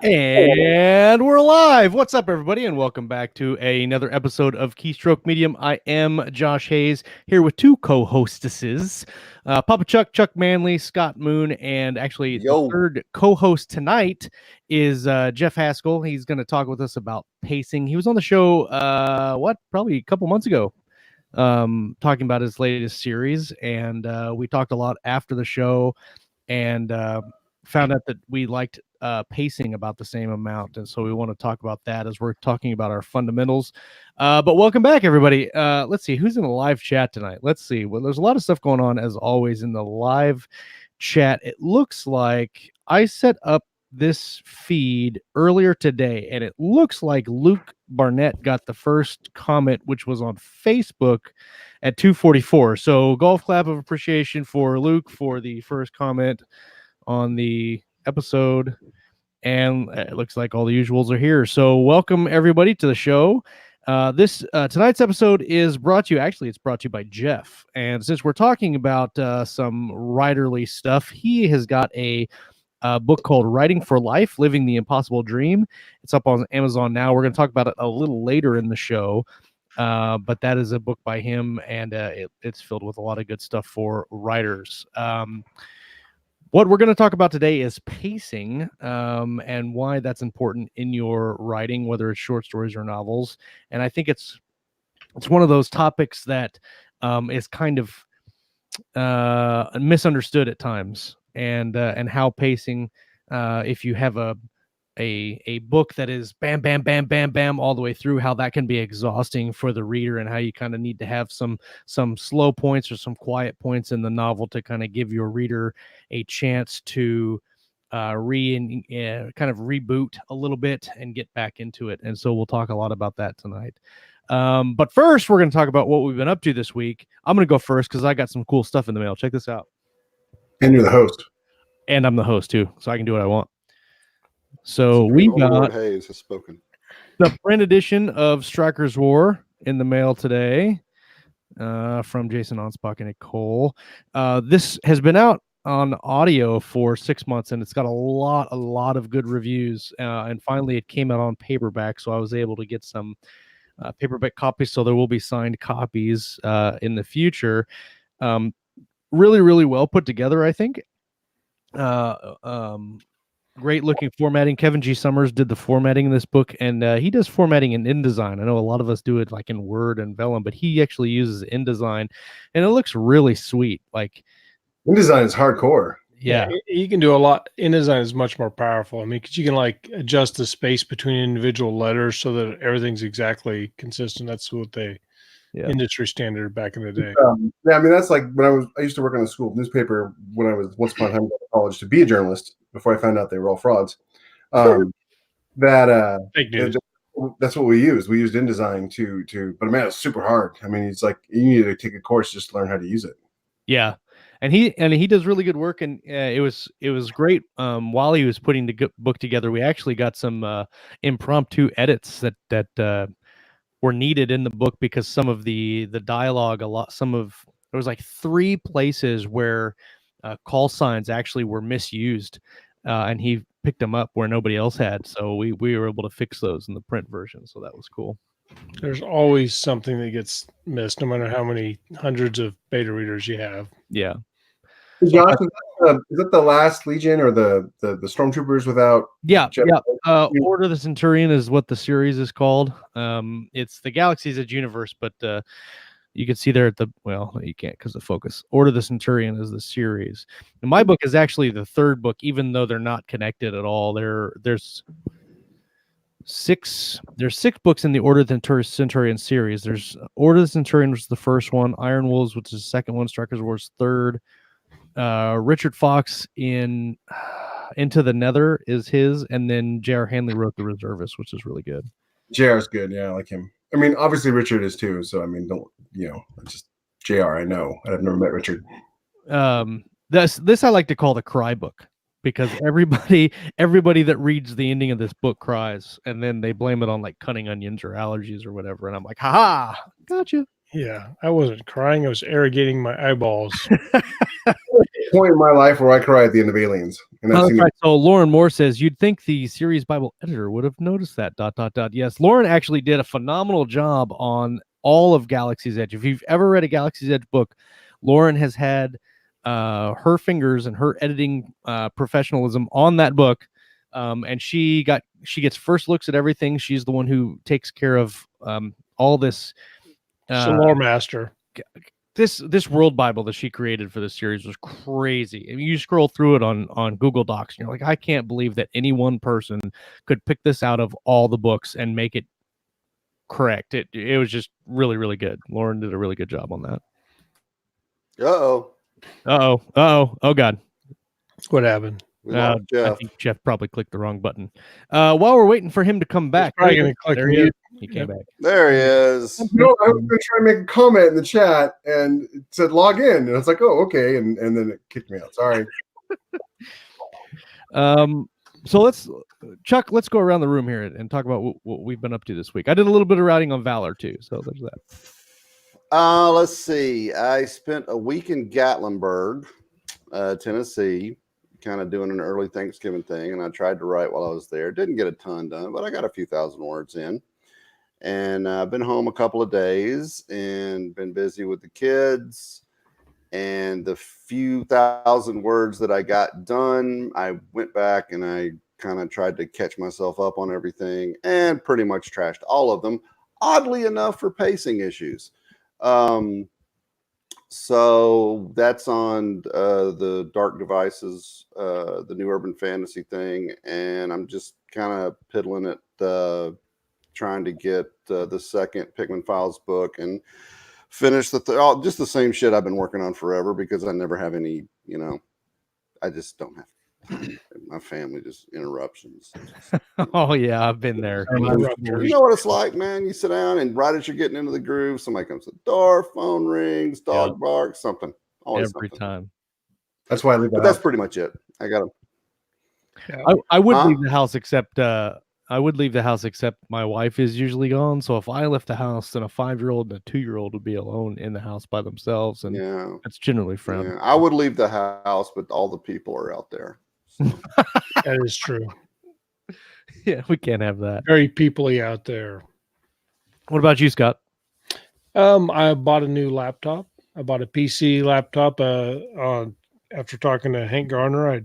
And we're live. What's up, everybody? And welcome back to another episode of Keystroke Medium. I am Josh Hayes here with two co-hostesses, Papa Chuck Manley, Scott Moon, and actually the third co-host tonight is Jeff Haskell. He's going to talk with us about pacing. He was on the show, probably a couple months ago, talking about his latest series, and we talked a lot after the show, and found out that we liked pacing about the same amount, and so we want to talk about that as we're talking about our fundamentals. But welcome back, everybody. Let's see who's in the live chat tonight. Let's see. Well, there's a lot of stuff going on as always in the live chat. It looks like I set up this feed earlier today, and it looks like Luke Barnett got the first comment, which was on Facebook at 2:44. So golf clap of appreciation for Luke for the first comment on the episode, and it looks like all the usuals are here. So welcome everybody to the show. This tonight's episode is brought to you, actually it's brought to you by Jeff, and since we're talking about some writerly stuff, he has got a book called Writing for Life, Living the Impossible Dream. It's up on Amazon now. We're going to talk about it a little later in the show, but that is a book by him, and it's filled with a lot of good stuff for writers. What we're going to talk about today is pacing, and why that's important in your writing, whether it's short stories or novels. And I think it's one of those topics that is kind of misunderstood at times, and how pacing, if you have a book that is bam, bam, bam, bam, bam all the way through, how that can be exhausting for the reader, and how you kind of need to have some slow points or some quiet points in the novel to kind of give your reader a chance to kind of reboot a little bit and get back into it. And so we'll talk a lot about that tonight. But first, we're going to talk about what we've been up to this week. I'm going to go first because I got some cool stuff in the mail. Check this out. And you're the host. And I'm the host too, so I can do what I want. So we got Hayes has spoken. The print edition of Striker's War in the mail today, from Jason Onspach and Nicole. This has been out on audio for 6 months, and it's got a lot of good reviews. And finally, it came out on paperback, so I was able to get some paperback copies. So there will be signed copies in the future. Really well put together, I think. Great looking formatting. Kevin G. Summers did the formatting in this book, and he does formatting in InDesign. I know a lot of us do it like in Word and Vellum, but he actually uses InDesign, and it looks really sweet. Like InDesign is hardcore. Yeah, you can do a lot. InDesign is much more powerful. I mean, because you can like adjust the space between individual letters so that everything's exactly consistent. That's what they industry standard back in the day. Yeah, I mean that's like when I used to work on a school newspaper when I was once upon a time going to college to be a journalist before I found out they were all frauds. Fake news. That's what we used. We used InDesign to, but man, it's super hard. I mean, it's like you need to take a course just to learn how to use it. Yeah. And he does really good work, and it was great. While he was putting the book together, we actually got some impromptu edits that were needed in the book, because some of the dialogue, there was like 3 places where call signs actually were misused, and he picked them up where nobody else had. So we were able to fix those in the print version. So that was cool. There's always something that gets missed, no matter how many hundreds of beta readers you have. Yeah. Josh, is that the last Legion or the Stormtroopers without? Yeah. Order of the Centurion is what the series is called. It's the Galaxy's Edge universe, but you can see there you can't because of focus. Order of the Centurion is the series. And my book is actually the 3rd book, even though they're not connected at all. There's 6 books in the Order of the Centurion series. There's Order of the Centurion, which is the first one. Iron Wolves, which is the second one. Strikers Wars, 3rd. Richard Fox in Into the Nether is his, and then J.R. Handley wrote The Reservist, which is really good. J.R.'s good, yeah, I like him. I mean, obviously Richard is too. So I mean, just J.R. I know. I've never met Richard. This I like to call the cry book, because everybody that reads the ending of this book cries, and then they blame it on like cutting onions or allergies or whatever, and I'm like, haha, gotcha. Yeah, I wasn't crying. I was irrigating my eyeballs. point in my life where I cry at the end of Aliens. And that's Right. So Lauren Moore says, you'd think the series Bible editor would have noticed that, ... Yes, Lauren actually did a phenomenal job on all of Galaxy's Edge. If you've ever read a Galaxy's Edge book, Lauren has had her fingers and her editing professionalism on that book. And she gets first looks at everything. She's the one who takes care of all this. She's a lore master. This world Bible that she created for this series was crazy. I mean, you scroll through it on Google Docs, and you're like, I can't believe that any one person could pick this out of all the books and make it correct. It was just really, really good. Lauren did a really good job on that. Uh-oh. Oh God. What happened? I think Jeff probably clicked the wrong button. While we're waiting for him to come back, probably gonna click there he came back. There he is. I was going to try and make a comment in the chat, and it said log in, and I was like, oh, okay, and then it kicked me out. Sorry. So Chuck, let's go around the room here and talk about what we've been up to this week. I did a little bit of writing on Valor too, so there's that. Let's see. I spent a week in Gatlinburg, Tennessee, kind of doing an early Thanksgiving thing, and I tried to write while I was there. Didn't get a ton done, but I got a few thousand words in. And I've been home a couple of days and been busy with the kids. And the few thousand words that I got done, I went back and I kind of tried to catch myself up on everything and pretty much trashed all of them, oddly enough, for pacing issues. So that's on the Dark Devices, the new urban fantasy thing. And I'm just kind of piddling it, trying to get the second Pikmin Files book and finish just the same shit I've been working on forever, because I never have any, I just don't have my family, just interruptions. Oh yeah, I've been there. You know what it's like, man. You sit down and right as you're getting into the groove, somebody comes to the door, phone rings, dog barks, something. Always every something. time. That's why I leave the But house. that's pretty much it. I got to. I would leave the house except my wife is usually gone. So if I left the house, then a 5-year-old and a 2-year-old would be alone in the house by themselves, and that's generally frowned. Yeah, I would leave the house, but all the people are out there. So. That is true. Yeah, we can't have that. Very people-y out there. What about you, Scott? I bought a new laptop. I bought a PC laptop. After talking to Hank Gardner, I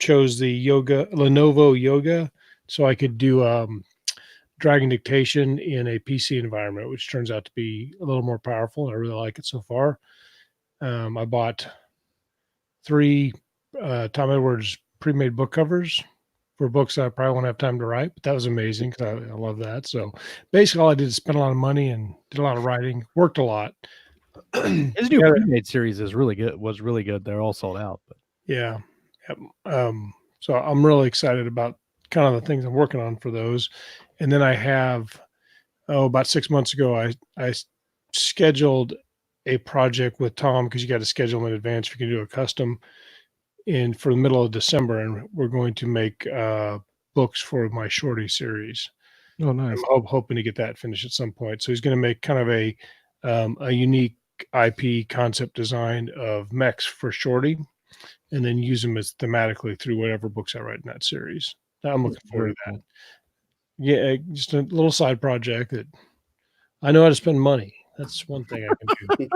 chose the Lenovo Yoga, so I could do Dragon dictation in a PC environment, which turns out to be a little more powerful. And I really like it so far. I bought 3 Tom Edwards pre-made book covers for books that I probably won't have time to write, but that was amazing because I love that. So basically all I did is spend a lot of money and did a lot of writing, worked a lot. His new pre-made series is really good. Was really good. They're all sold out. But. Yeah. So I'm really excited about kind of the things I'm working on for those. And then I have, about 6 months ago, I scheduled a project with Tom, because you got to schedule in advance if you can do a custom, for the middle of December, and we're going to make books for my Shorty series. Oh, nice. I'm hoping to get that finished at some point. So he's going to make kind of a unique IP concept design of mechs for Shorty, and then use them as thematically through whatever books I write in that series. I'm looking forward to that. Yeah, just a little side project that I know how to spend money. That's one thing I can do.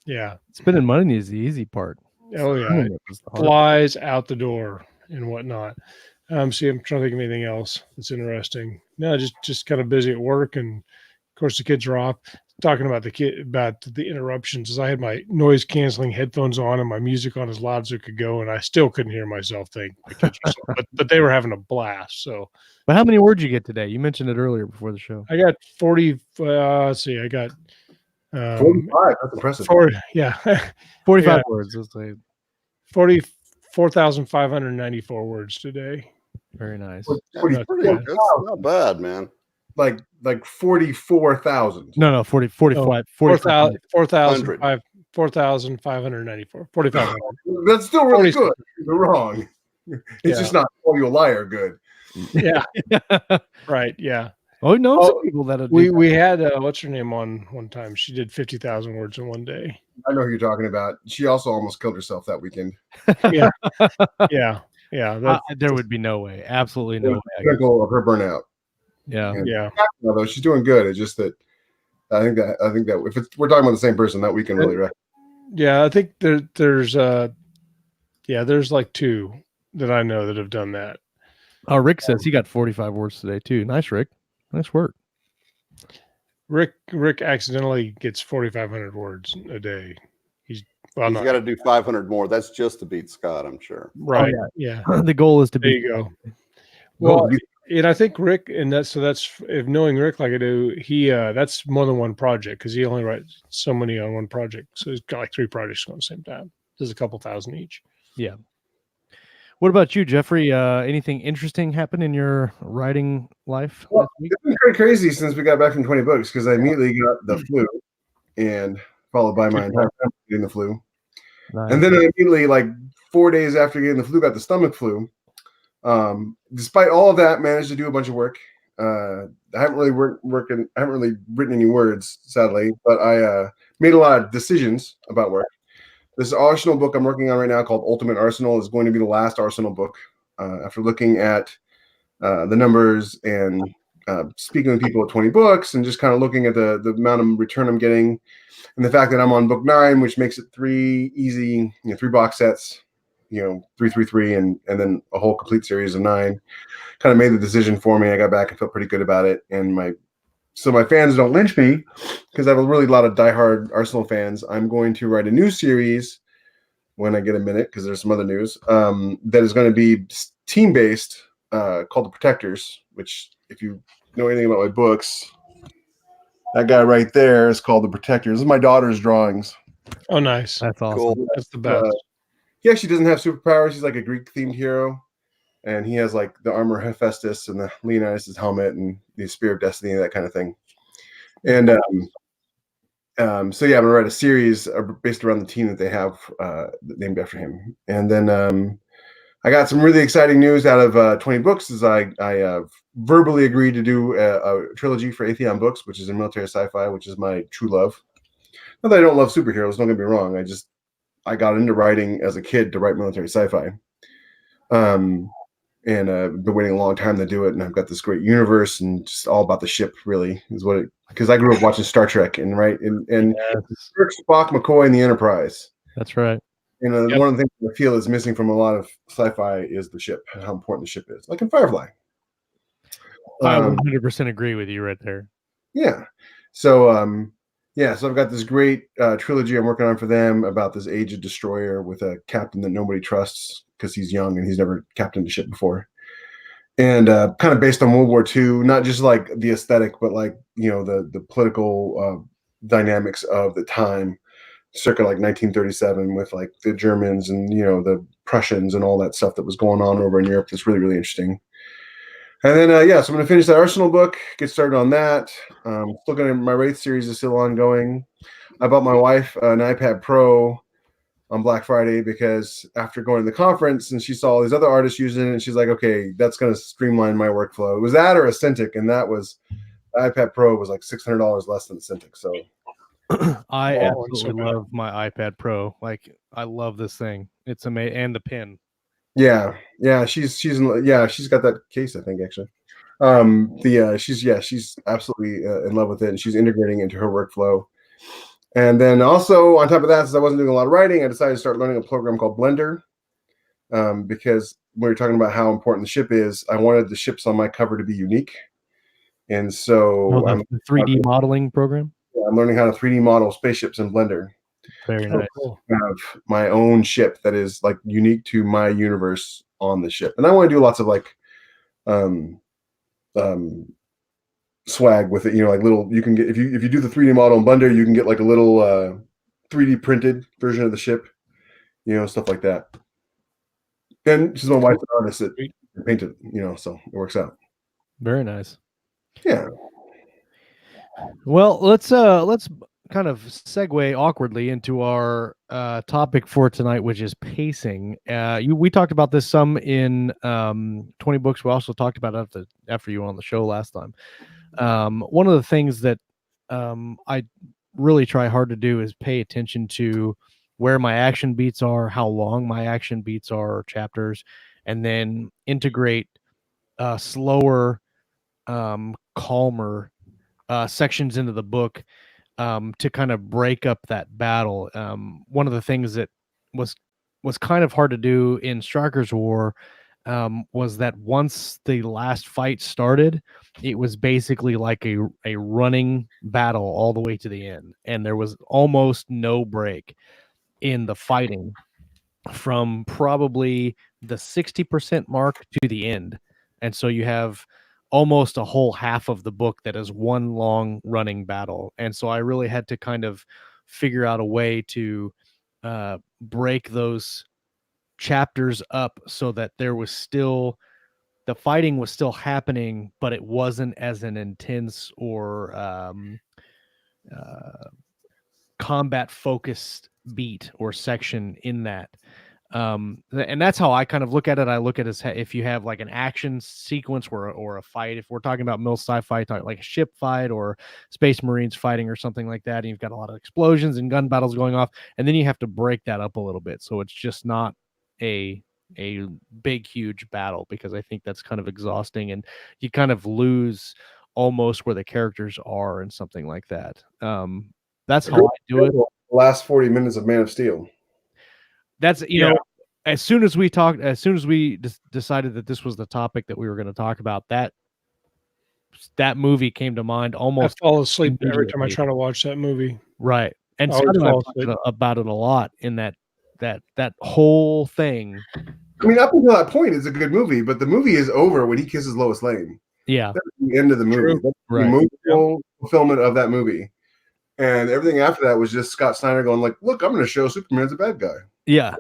Yeah. Spending money is the easy part. Oh, yeah. It flies out the door and whatnot. See, I'm trying to think of anything else that's interesting. No, just kind of busy at work. And of course, the kids are off. Talking about the interruptions, as I had my noise canceling headphones on and my music on as loud as it could go, and I still couldn't hear myself think. But they were having a blast. So, but how many words you get today? You mentioned it earlier before the show. I got 40. Let's see, I got 45. That's impressive. 45 words. Let's say 44,594 words today. Very nice. That's not bad, man. Like 44,000. No, 45. 4,594. 4,500. That's still really good. You're wrong. It's just not call you a liar good. Yeah. Right. Yeah. Oh no, Oh, some people that we had what's her name on one time. She did 50,000 words in one day. I know who you're talking about. She also almost killed herself that weekend. Yeah. Yeah. There would be no way, absolutely no way. Pinnacle of her burnout. Yeah, And Yeah. although she's doing good, it's just that I think that if we're talking about the same person, that we can really wreck. Yeah, I think there's like 2 that I know that have done that. Rick says he got 45 words today too. Nice, Rick. Nice work. Rick accidentally gets 4,500 words a day. He's got to do 500 more. That's just to beat Scott, I'm sure. Right. Yeah. The goal is to There be. you go. Well, and I think Rick, and that's if knowing Rick like I do, he that's more than one project because he only writes so many on one project. So he's got like 3 projects going at the same time. There's a couple thousand each. Yeah. What about you, Jeffrey? Anything interesting happen in your writing life? Well, it's been pretty crazy since we got back from 20 books because I immediately got the flu, and followed by my entire family getting the flu. Nice. And then I immediately, like 4 days after getting the flu, got the stomach flu. Despite all of that, managed to do a bunch of work. I haven't really I haven't really written any words, sadly, but I made a lot of decisions about work. This Arsenal book I'm working on right now called Ultimate Arsenal is going to be the last Arsenal book. After looking at the numbers and speaking with people at 20 books and just kind of looking at the amount of return I'm getting and the fact that I'm on book 9, which makes it 3 easy, 3 box sets, 3, and then a whole complete series of 9, kind of made the decision for me. I got back and felt pretty good about it. And my fans don't lynch me because I have a really lot of diehard Arsenal fans. I'm going to write a new series when I get a minute because there's some other news that is going to be team-based called The Protectors, which if you know anything about my books, that guy right there is called The Protectors. This is my daughter's drawings. Oh, nice. That's awesome. Cool. That's the best. He actually doesn't have superpowers. He's like a Greek-themed hero. And he has like the armor Hephaestus and the Leonidas' helmet and the Spear of Destiny, that kind of thing. And so yeah, I'm gonna write a series based around the team that they have named after him. And then I got some really exciting news out of 20 books. Is I verbally agreed to do a trilogy for Atheon Books, which is in military sci-fi, which is my true love. Not that I don't love superheroes. Don't get me wrong. I got into writing as a kid to write military sci-fi. And I've been waiting a long time to do it, and I've got this great universe, and just all about the ship. Really is what it, because I grew up watching Star Trek, and Kirk, Spock, McCoy, and the Enterprise. That's right. One of the things I feel is missing from a lot of sci-fi is the ship and how important the ship is, like in Firefly. I 100% agree with you right there. Yeah. So so I've got this great trilogy I'm working on for them about this aged destroyer with a captain that nobody trusts because he's young and he's never captained a ship before. And kind of based on World War II, not just like the aesthetic, but like, the political dynamics of the time, circa like 1937 with like the Germans and, the Prussians and all that stuff that was going on over in Europe. That's really, really interesting. And then, so I'm going to finish that Arsenal book, get started on that. Still going to, my Wraith series is still ongoing. I bought my wife an iPad Pro on Black Friday because after going to the conference and she saw all these other artists using it, and she's like, okay, that's going to streamline my workflow. It was that or a Cintiq, and that was, the iPad Pro was like $600 less than the Cintiq. So I absolutely love my iPad Pro. Like, I love this thing. It's amazing. And the pen. Yeah, she's got that case, I think, actually. She's absolutely in love with it, and she's integrating it into her workflow. And then also on top of that, since I wasn't doing a lot of writing, I decided to start learning a program called Blender, because when you're talking about how important the ship is, I wanted the ships on my cover to be unique. And so the 3D modeling program. Yeah, I'm learning how to 3D model spaceships in Blender. Very nice. Cool. I have my own ship that is like unique to my universe on the ship, and I want to do lots of like swag with it. Like little, you can get if you do the 3D model in Blender, you can get like a little 3D printed version of the ship, stuff like that. And she's my wife's an artist that painted, so it works out. Very nice. Yeah. Well, let's kind of segue awkwardly into our topic for tonight, which is pacing. We talked about this some in 20 books. We also talked about it after you were on the show last time. One of the things that I really try hard to do is pay attention to where my action beats are, how long my action beats are, or chapters, and then integrate slower, calmer sections into the book to kind of break up that battle. One of the things that was kind of hard to do in Striker's War was that once the last fight started, it was basically like a running battle all the way to the end, and there was almost no break in the fighting from probably the 60% mark to the end. And so you have almost a whole half of the book that is one long running battle. And so I really had to kind of figure out a way to break those chapters up so that there was still the fighting was still happening, but it wasn't as an intense or combat focused beat or section in that. And that's how I kind of look at it. I look at it as if you have like an action sequence or a fight, if we're talking about mill sci-fi, like a ship fight or space marines fighting or something like that, and you've got a lot of explosions and gun battles going off, and then you have to break that up a little bit so it's just not a big huge battle, because I think that's kind of exhausting and you kind of lose almost where the characters are and something like that. That's how I do it. Last 40 minutes of Man of Steel. That's, you know, as soon as we decided that this was the topic that we were going to talk about, that movie came to mind almost. I fall asleep every time I try to watch that movie. Right. And Scott and I talked about it a lot in that whole thing. I mean, up until that point, it's a good movie, but the movie is over when he kisses Lois Lane. Yeah. That's the end of the movie. That's the emotional fulfillment of that movie. And everything after that was just Scott Snyder going like, look, I'm going to show Superman as a bad guy. Yeah,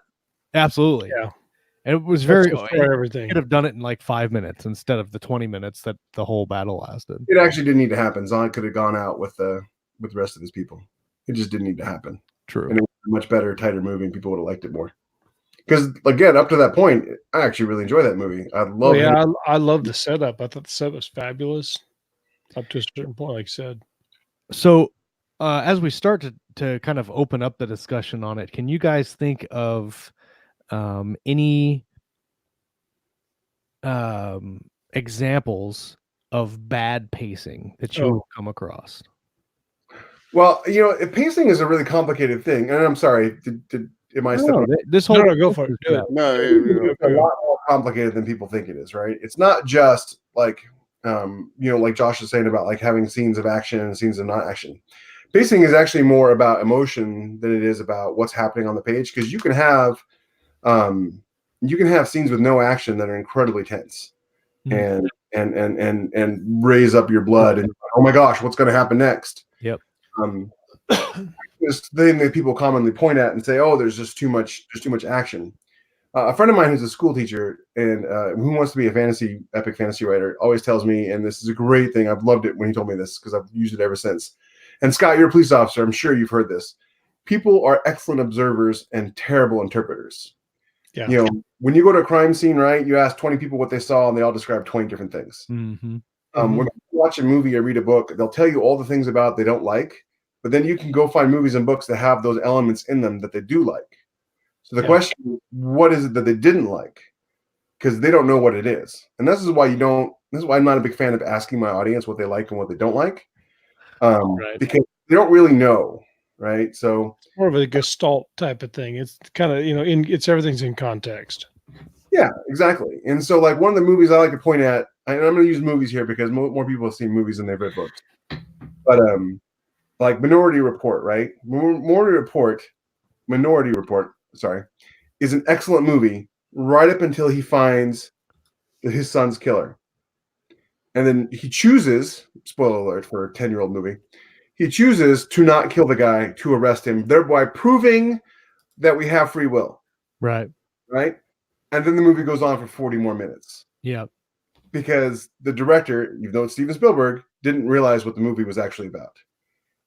absolutely. Yeah. And it was everything. Could have done it in like 5 minutes instead of the 20 minutes that the whole battle lasted. It actually didn't need to happen. Zahn could have gone out with the rest of his people. It just didn't need to happen. True. And it was a much better, tighter movie, and people would have liked it more. Because again, up to that point, I actually really enjoy that movie. I love it. I love the setup. I thought the setup was fabulous up to a certain point, like I said. So as we start to kind of open up the discussion on it, can you guys think of any examples of bad pacing that you come across? Well, you know, pacing is a really complicated thing, and I'm sorry. Am I stepping? This whole go for it. It's a lot more complicated than people think it is, right? It's not just like like Josh is saying about like having scenes of action and scenes of not action. Pacing is actually more about emotion than it is about what's happening on the page, because you can have scenes with no action that are incredibly tense and raise up your blood and oh my gosh, what's going to happen next? Yep. This thing that people commonly point at and say, oh, there's too much action. A friend of mine who's a school teacher and who wants to be a epic fantasy writer always tells me, and this is a great thing, I've loved it when he told me this because I've used it ever since. And Scott, you're a police officer. I'm sure you've heard this. People are excellent observers and terrible interpreters. Yeah. You know, when you go to a crime scene, right, you ask 20 people what they saw and they all describe 20 different things. Mm-hmm. When you watch a movie or read a book, they'll tell you all the things about they don't like, but then you can go find movies and books that have those elements in them that they do like. So the question is, what is it that they didn't like? Because they don't know what it is. And this is why I'm not a big fan of asking my audience what they like and what they don't like. Because they don't really know, right? So it's more of a Gestalt type of thing. It's kind of, it's everything's in context. Yeah, exactly. And so like one of the movies I like to point at, and I'm going to use movies here because more people have seen movies than they've read books. But like Minority Report, right? Minority Report, is an excellent movie right up until he finds his son's killer. And then he chooses, spoiler alert for a 10-year-old movie, he chooses to not kill the guy, to arrest him, thereby proving that we have free will. Right. Right? And then the movie goes on for 40 more minutes. Yeah. Because the director, even though it's Steven Spielberg, didn't realize what the movie was actually about.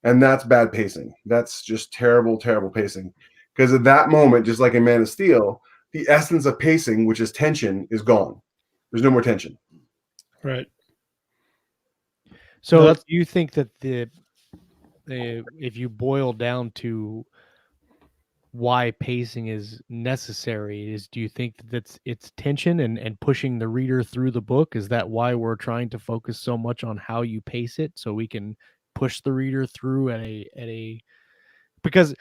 And that's bad pacing. That's just terrible, terrible pacing. Because at that moment, just like in Man of Steel, the essence of pacing, which is tension, is gone. There's no more tension. Right. So No, do you think that if you boil down to why pacing is necessary, do you think that it's tension and pushing the reader through the book? Is that why we're trying to focus so much on how you pace it so we can push the reader through at a because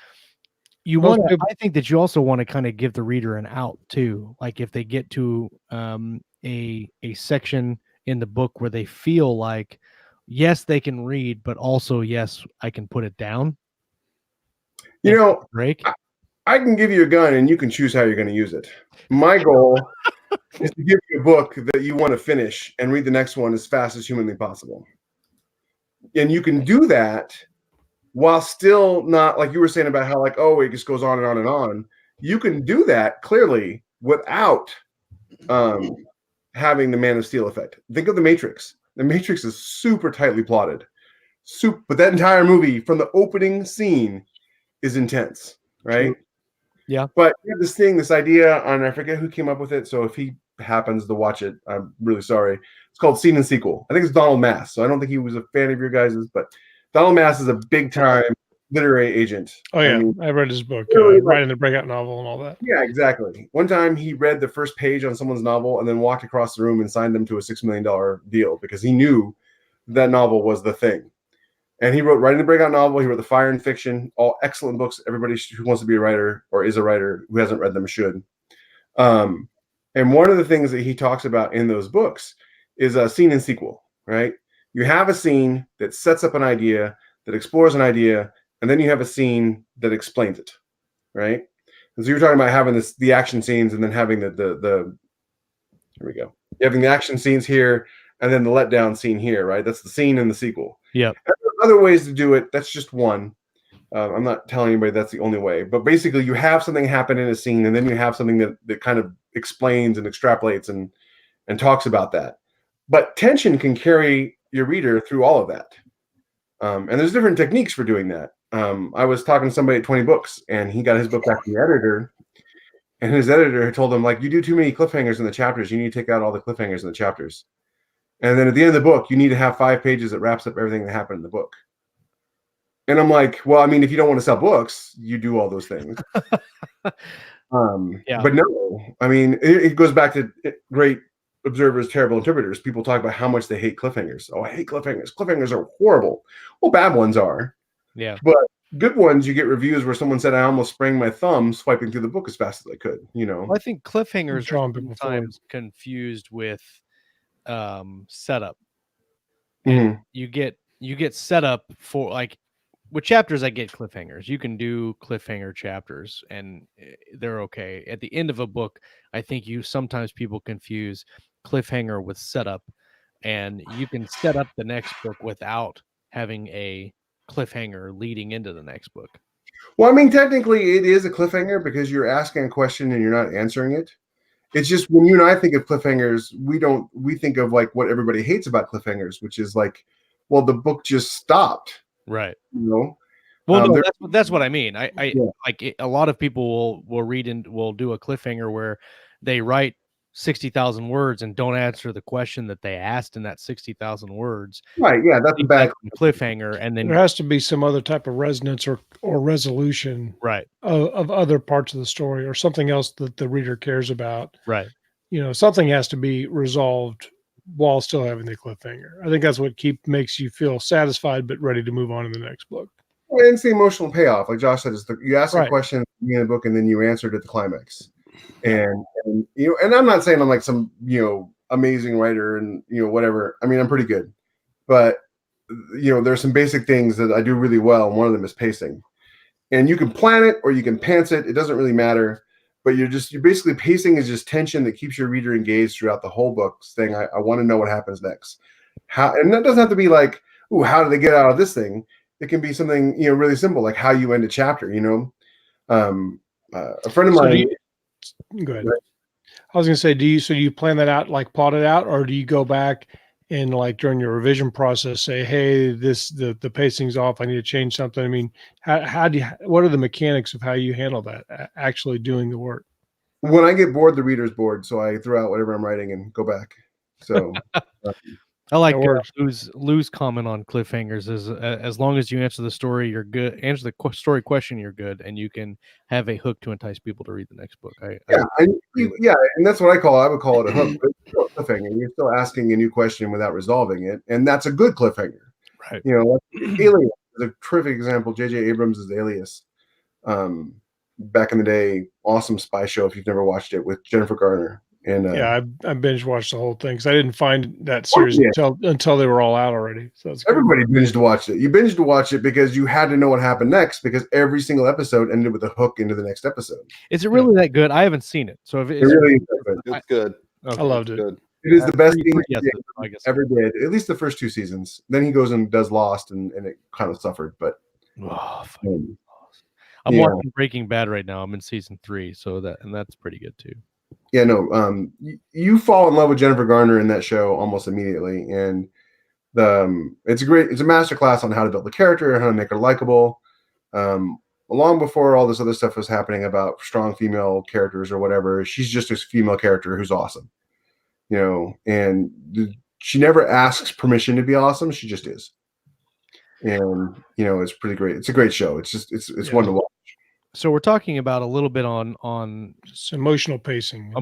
you Most want to, people- I think that you also want to kind of give the reader an out too. Like if they get to a section in the book where they feel like yes, they can read, but also yes, I can put it down. You know, Break. I can give you a gun and you can choose how you're going to use it. My goal is to give you a book that you want to finish and read the next one as fast as humanly possible. And you can do that while still not, like you were saying about how, like, oh, it just goes on and on and on. You can do that clearly without having the Man of Steel effect. Think of The Matrix. The Matrix is super tightly plotted. But that entire movie, from the opening scene, is intense, right? True. Yeah. But you have this thing, this idea, and I forget who came up with it. So if he happens to watch it, I'm really sorry. It's called Scene and Sequel. I think it's Donald Mass. So I don't think he was a fan of your guys's, but Donald Mass is a big time literary agent. Oh yeah, I mean, I read his book, really, writing the breakout novel and all that. yeah, exactly. One time he read the first page on someone's novel and then walked across the room and signed them to a $6 million deal because he knew that novel was the thing. And he wrote Writing the Breakout Novel. He wrote The Fire and Fiction, all excellent books. Everybody who wants to be a writer or is a writer who hasn't read them should. And one of the things that he talks about in those books is a scene and sequel, right? You have a scene that sets up an idea, that explores an idea, and then you have a scene that explains it, right? And so you're talking about having the action scenes and then having the here we go. You're having the action scenes here and then the letdown scene here, right? That's the scene and the sequel. Yeah. Other ways to do it. That's just one. I'm not telling anybody that's the only way, but basically you have something happen in a scene and then you have something that kind of explains and extrapolates and talks about that. But tension can carry your reader through all of that. And there's different techniques for doing that. I was talking to somebody at 20 Books and he got his book back from the editor and his editor told him, like, you do too many cliffhangers in the chapters. You need to take out all the cliffhangers in the chapters. And then at the end of the book, you need to have 5 pages that wraps up everything that happened in the book. And I'm like, well, I mean, if you don't want to sell books, you do all those things. Yeah. But no, I mean, it goes back to great observers, terrible interpreters. People talk about how much they hate cliffhangers. Oh, I hate cliffhangers. Cliffhangers are horrible. Well, bad ones are. Yeah. But good ones, you get reviews where someone said, I almost sprained my thumb swiping through the book as fast as I could, you know? Well, I think cliffhangers are Drawing people sometimes confused with setup. And you get set up for, like, with chapters, I get cliffhangers. You can do cliffhanger chapters and they're okay. At the end of a book, I think sometimes people confuse cliffhanger with setup, and you can set up the next book without having a cliffhanger leading into the next book. Well, I mean, technically it is a cliffhanger because you're asking a question and you're not answering it. It's just when you and I think of cliffhangers, we think of like what everybody hates about cliffhangers, which is like, well, the book just stopped. Right. You know? Well, no, that's what I mean. I like a lot of people will read and will do a cliffhanger where they write 60,000 words and don't answer the question that they asked in that 60,000 words. Right. Yeah, that's a bad cliffhanger. And then there has to be some other type of resonance or resolution, right, of other parts of the story or something else that the reader cares about. Right. You know, something has to be resolved while still having the cliffhanger. I think that's what makes you feel satisfied but ready to move on in the next book. Well, it's the emotional payoff. Like Josh said, you ask Right. a question in the book and then you answer it at the climax. And you know, and I'm not saying I'm like some, you know, amazing writer and, you know, whatever. I mean, I'm pretty good. But you know, there's some basic things that I do really well, and one of them is pacing. And you can plan it or you can pants it. It doesn't really matter. But you're basically pacing is just tension that keeps your reader engaged throughout the whole book, saying, I want to know what happens next. And that doesn't have to be like, ooh, how do they get out of this thing? It can be something, you know, really simple, like how you end a chapter, you know. A friend of mine. Go ahead. I was going to say, do you plan that out, like plot it out, or do you go back and like during your revision process say, hey, the pacing's off, I need to change something? I mean, what are the mechanics of how you handle that, actually doing the work? When I get bored, the reader's bored, so I throw out whatever I'm writing and go back. So I like That works. Lou's comment on cliffhangers is as long as you answer the story, you're good. Answer the story question, you're good, and you can have a hook to entice people to read the next book. Yeah, and that's what I would call it a hook. But it's still a cliffhanger. You're still asking a new question without resolving it, and that's a good cliffhanger. Right. You know, Alias is a terrific example. J.J. Abrams is Alias. Back in the day, awesome spy show. If you've never watched it, with Jennifer Gardner. And Yeah, I binge watched the whole thing because I didn't find that series until they were all out already. So it's good. Everybody binged watched it. You binged to watch it because you had to know what happened next, because every single episode ended with a hook into the next episode. Is it really that good? I haven't seen it, so if It really is good. It's good. okay. I loved it. Good. It is the best thing I guess ever did. At least the first 2 seasons. Then he goes and does Lost, and it kind of suffered. But I'm watching Breaking Bad right now. I'm in season 3, so that's pretty good too. Yeah, no. You fall in love with Jennifer Garner in that show almost immediately, and it's a masterclass on how to build the character, how to make her likable. Long before all this other stuff was happening about strong female characters or whatever, she's just a female character who's awesome. You know, and she never asks permission to be awesome. She just is. And you know, it's pretty great. It's a great show. It's one to watch. So we're talking about a little bit on Just emotional pacing,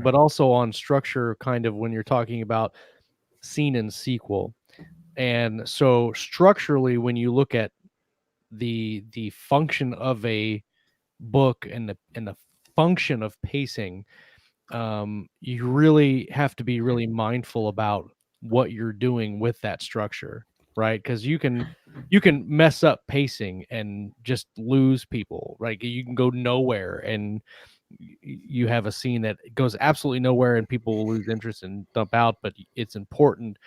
but also on structure, kind of when you're talking about scene and sequel. And so structurally, when you look at the function of a book and the function of pacing, you really have to be really mindful about what you're doing with that structure, right? Because you can mess up pacing and just lose people, right? You can go nowhere and you have a scene that goes absolutely nowhere and people will lose interest and dump out, but it's important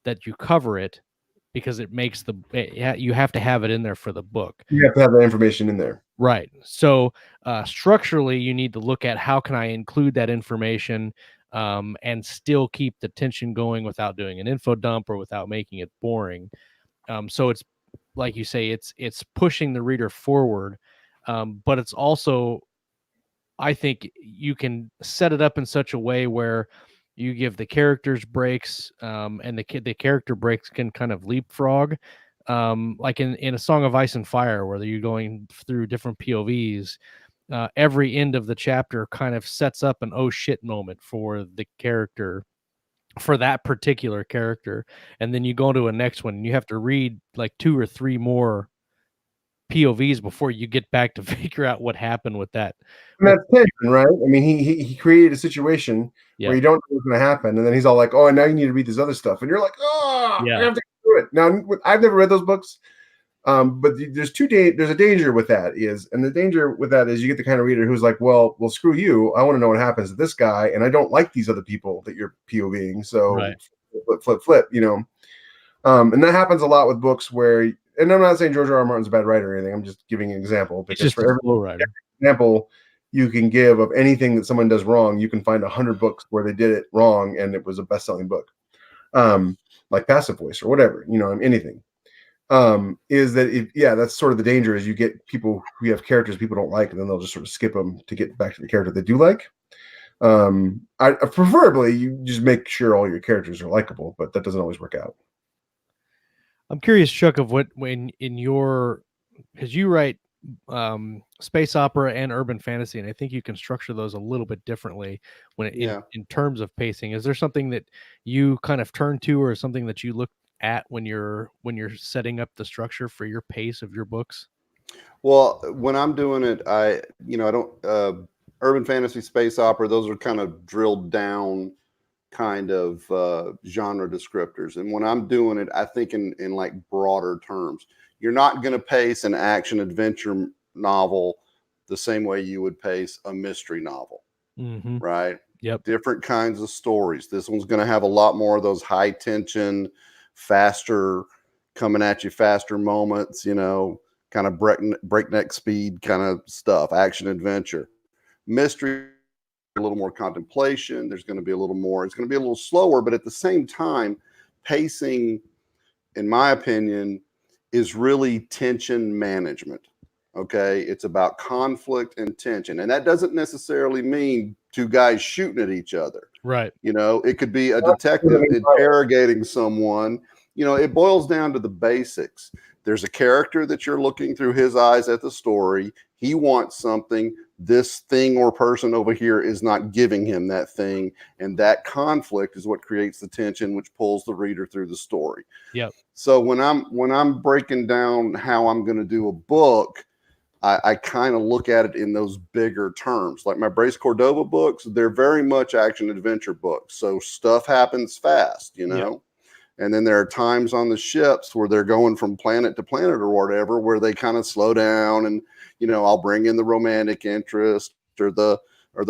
that you cover it because it makes you have to have it in there for the book. You have to have that information in there. Right. So structurally, you need to look at how can I include that information and still keep the tension going without doing an info dump or without making it boring. So it's like you say, it's pushing the reader forward, but it's also, I think you can set it up in such a way where you give the characters breaks, and the character breaks can kind of leapfrog. Like in A Song of Ice and Fire, where you're going through different POVs, every end of the chapter kind of sets up an oh shit moment for the character, for that particular character. And then you go to a next one and you have to read like 2 or 3 more POVs before you get back to figure out what happened with that. And that's tension, right? I mean, he created a situation where you don't know what's going to happen, and then he's all like, "Oh, and now you need to read this other stuff," and you're like, "Oh, I have to do it." Now, I've never read those books, but there's a danger with that and the danger with that is you get the kind of reader who's like, "Well, screw you. I want to know what happens to this guy, and I don't like these other people that you're POVing." So flip, you know. And that happens a lot with books where. And I'm not saying George R. Martin's a bad writer or anything. I'm just giving an example. Because just for every example you can give of anything that someone does wrong, you can find 100 books where they did it wrong and it was a best-selling book. Like Passive Voice or whatever, you know, anything. Is that that's sort of the danger is you get people who have characters people don't like, and then they'll just sort of skip them to get back to the character they do like. I preferably you just make sure all your characters are likable, but that doesn't always work out. I'm curious, Chuck, of what when in your, because you write space opera and urban fantasy, and I think you can structure those a little bit differently in terms of pacing. Is there something that you kind of turn to, or something that you look at when you're setting up the structure for your pace of your books? Well, when I'm doing it, I don't urban fantasy, space opera, those are kind of drilled down kind of genre descriptors. And when I'm doing it, I think in like broader terms. You're not going to pace an action adventure novel the same way you would pace a mystery novel, right? Yep. Different kinds of stories. This one's going to have a lot more of those high tension, faster, coming at you faster moments, you know, kind of breakneck speed kind of stuff, action adventure. Mystery, a little more contemplation. There's going to be a little more, it's going to be a little slower, but at the same time, pacing, in my opinion, is really tension management. Okay. It's about conflict and tension. And that doesn't necessarily mean two guys shooting at each other. Right. You know, it could be a detective interrogating someone. You know, it boils down to the basics. There's a character that you're looking through his eyes at the story. He wants something. This thing or person over here is not giving him that thing. And that conflict is what creates the tension, which pulls the reader through the story. Yep. So when I'm breaking down how I'm going to do a book, I kind of look at it in those bigger terms. Like my Brace Cordova books, they're very much action adventure books. So stuff happens fast, you know? Yep. And then there are times on the ships where they're going from planet to planet or whatever, where they kind of slow down, and, you know, I'll bring in the romantic interest or the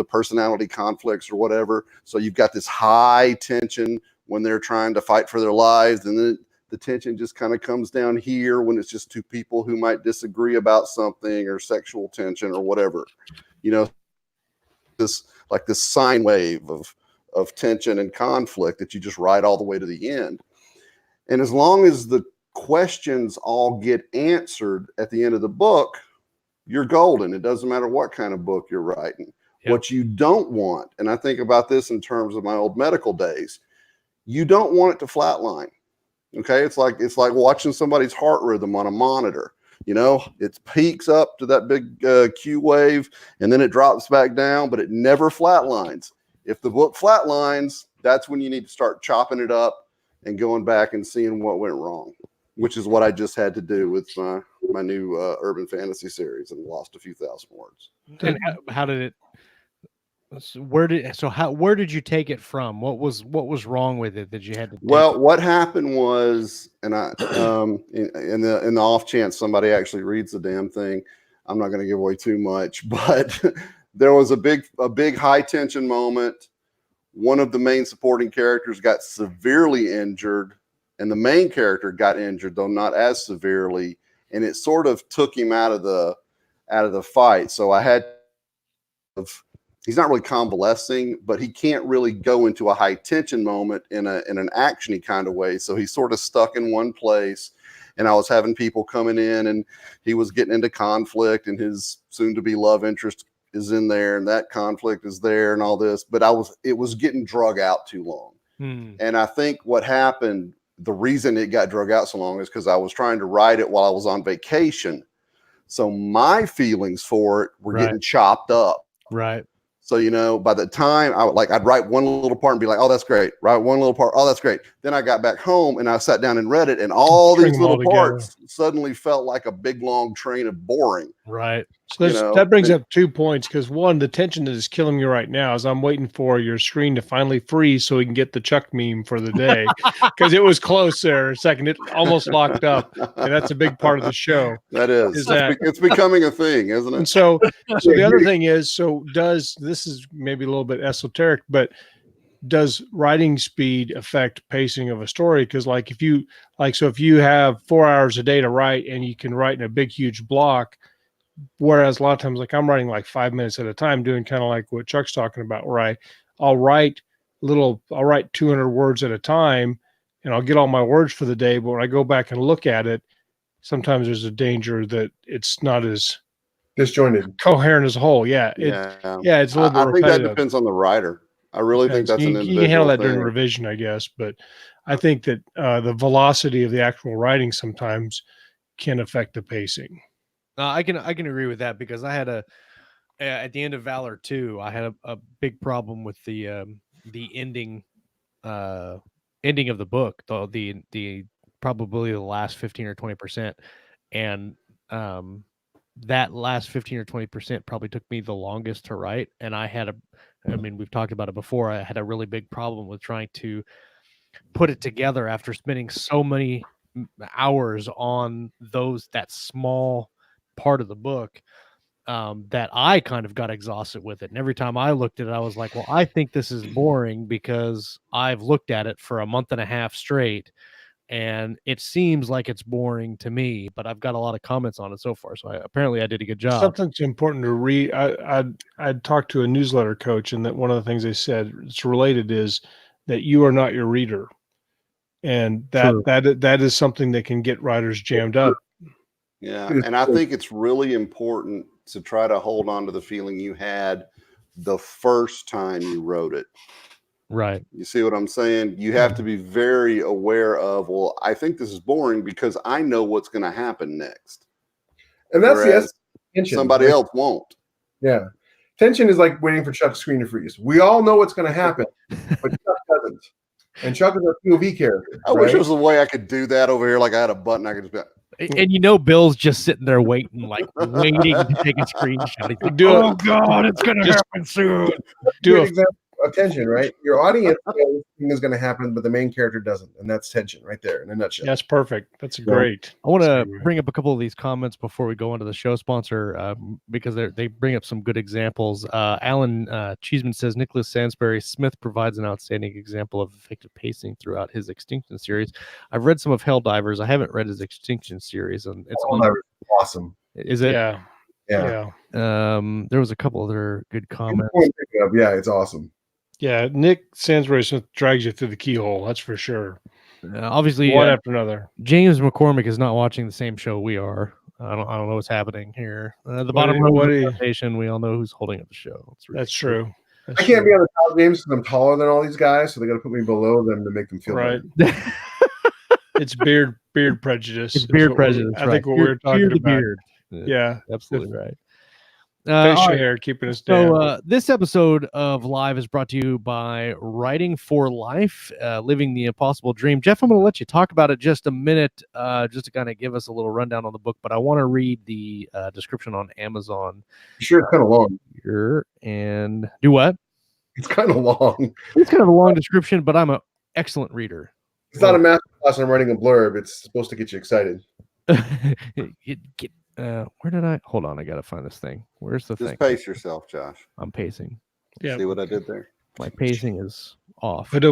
personality conflicts or whatever. So you've got this high tension when they're trying to fight for their lives. And then the tension just kind of comes down here when it's just two people who might disagree about something, or sexual tension or whatever, you know, this sine wave of tension and conflict that you just ride all the way to the end. And as long as the questions all get answered at the end of the book, you're golden. It doesn't matter what kind of book you're writing. Yep. What you don't want, and I think about this in terms of my old medical days, you don't want it to flatline. Okay, it's like watching somebody's heart rhythm on a monitor. You know, it peaks up to that big Q wave, and then it drops back down, but it never flatlines. If the book flatlines, that's when you need to start chopping it up and going back and seeing what went wrong, which is what I just had to do with my new urban fantasy series, and lost a few thousand words. And how did it? Where did you take it from? What was wrong with it that you had to? Well, what happened was, and I in the off chance somebody actually reads the damn thing, I'm not going to give away too much, but there was a big high tension moment. One of the main supporting characters got severely injured, and the main character got injured, though not as severely, and it sort of took him out of the fight. So I had, he's not really convalescing, but he can't really go into a high tension moment in an actiony kind of way. So he's sort of stuck in one place, and I was having people coming in, and he was getting into conflict, and his soon to be love interest is in there, and that conflict is there and all this, but it was getting drug out too long. And I think what happened, the reason it got drug out so long, is because I was trying to write it while I was on vacation. So my feelings for it were getting chopped up. Right. So, you know, by the time I'd write one little part and be like, oh, that's great. Write one little part. Oh, that's great. Then I got back home and I sat down and read it, and all these little parts suddenly felt like a big, long train of boring. Right. So that brings up 2 points, because one, the tension that is killing me right now is I'm waiting for your screen to finally freeze so we can get the Chuck meme for the day, because it was close there a second. It almost locked up, and that's a big part of the show. That is it's becoming a thing, isn't it? And so the other thing is, this is maybe a little bit esoteric, but does writing speed affect pacing of a story? Because if you have 4 hours a day to write, and you can write in a big, huge block, whereas a lot of times, I'm writing 5 minutes at a time, doing kind of like what Chuck's talking about, where I'll write 200 words at a time, and I'll get all my words for the day. But when I go back and look at it, sometimes there's a danger that it's not as disjointed, coherent as a whole. It's a little bit repetitive. I think that depends on the writer. I really think that's an individual you can handle that thing. during revision, I guess. But I think that the velocity of the actual writing sometimes can affect the pacing. I can agree with that, because I had at the end of Valor 2, I had a big problem with the ending of the book, the probably the last 15 or 20%, and that last 15 or 20% probably took me the longest to write. And we've talked about it before. I had a really big problem with trying to put it together after spending so many hours on that small part of the book, that I kind of got exhausted with it. And every time I looked at it, I was like, well, I think this is boring, because I've looked at it for a month and a half straight, and it seems like it's boring to me, but I've got a lot of comments on it so far. So apparently I did a good job. Something's important to read. I talked to a newsletter coach, and that one of the things they said, it's related, is that you are not your reader. And that is something that can get writers jammed up. Yeah, and I think it's really important to try to hold on to the feeling you had the first time you wrote it. Right. You see what I'm saying? You have to be very aware of, well, I think this is boring because I know what's going to happen next. And that's Whereas the tension. Somebody else won't. Yeah. Tension is like waiting for Chuck's screen to freeze. We all know what's going to happen, but Chuck doesn't. And Chuck is a POV character. I wish there was a way I could do that over here. Like I had a button I could just be like, And you know, Bill's just sitting there waiting to take a screenshot. He's like, oh God, it's gonna happen soon. Do an example of tension, right? Your audience knows something is going to happen, but the main character doesn't, and that's tension right there in a nutshell. That's perfect. That's great. I want to bring up a couple of these comments before we go into the show sponsor because they bring up some good examples. Alan Cheeseman says Nicholas Sansbury Smith provides an outstanding example of effective pacing throughout his Extinction series. I've read some of Helldivers. I haven't read his Extinction series, and it's awesome. Is it? Yeah. There was a couple other good comments. Yeah, it's awesome. Yeah, Nick Sansbury Smith drags you through the keyhole. That's for sure. Obviously, one after another. James McCormick is not watching the same show we are. I don't know what's happening here. The bottom row of the presentation, we all know who's holding up the show. That's true. I can't be on the top games because I'm taller than all these guys, so they got to put me below them to make them feel right. It's beard prejudice. It's beard prejudice. I think what we're talking about. Beard. Yeah, absolutely right. Facial hair keeping us down. So this episode of Live is brought to you by Writing for Life, Living the Impossible Dream. Jeff, I'm going to let you talk about it just a minute, just to kind of give us a little rundown on the book, but I want to read the description on Amazon. Sure, it's kind of long. Here, and do what? It's kind of long. It's kind of a long description, but I'm an excellent reader. It's not a math class. I'm writing a blurb. It's supposed to get you excited. Where did I hold on? I gotta find this thing. Where's the thing? Just pace yourself, Josh. I'm pacing. Yeah. See what I did there? My pacing is off. That's a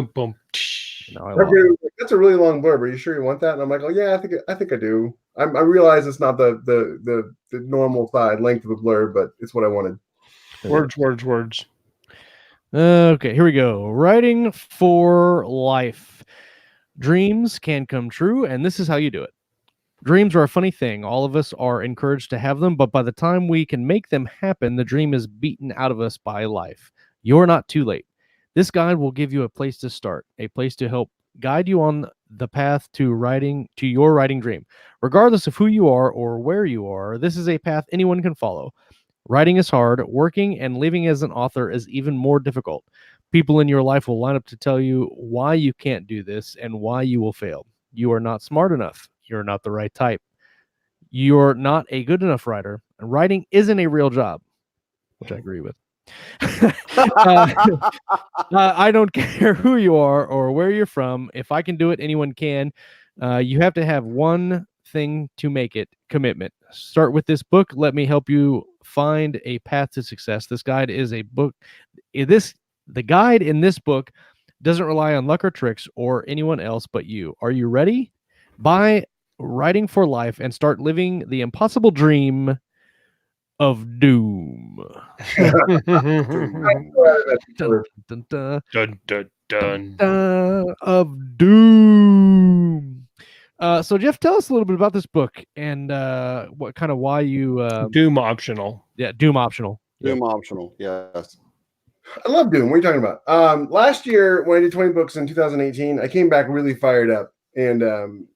really long blurb. Are you sure you want that? And I'm like, oh yeah, I think I do. I realize it's not the normal side length of a blurb, but it's what I wanted. Words. Okay, here we go. Writing for Life. Dreams can come true, and this is how you do it. Dreams are a funny thing. All of us are encouraged to have them, but by the time we can make them happen, the dream is beaten out of us by life. You're not too late. This guide will give you a place to start, a place to help guide you on the path to your writing dream. Regardless of who you are or where you are, this is a path anyone can follow. Writing is hard. Working and living as an author is even more difficult. People in your life will line up to tell you why you can't do this and why you will fail. You are not smart enough. You're not the right type. You're not a good enough writer. And writing isn't a real job, which I agree with. I don't care who you are or where you're from. If I can do it, anyone can. You have to have one thing to make it: commitment. Start with this book. Let me help you find a path to success. This guide is a book. The guide in this book doesn't rely on luck or tricks or anyone else but you. Are you ready? Buy Writing for Life and start living the impossible dream of doom. Of doom. So Jeff, tell us a little bit about this book and why you Doom optional. Yeah, Doom optional. Doom optional. Yes. I love Doom. What are you talking about? Last year when I did 20 books in 2018, I came back really fired up. And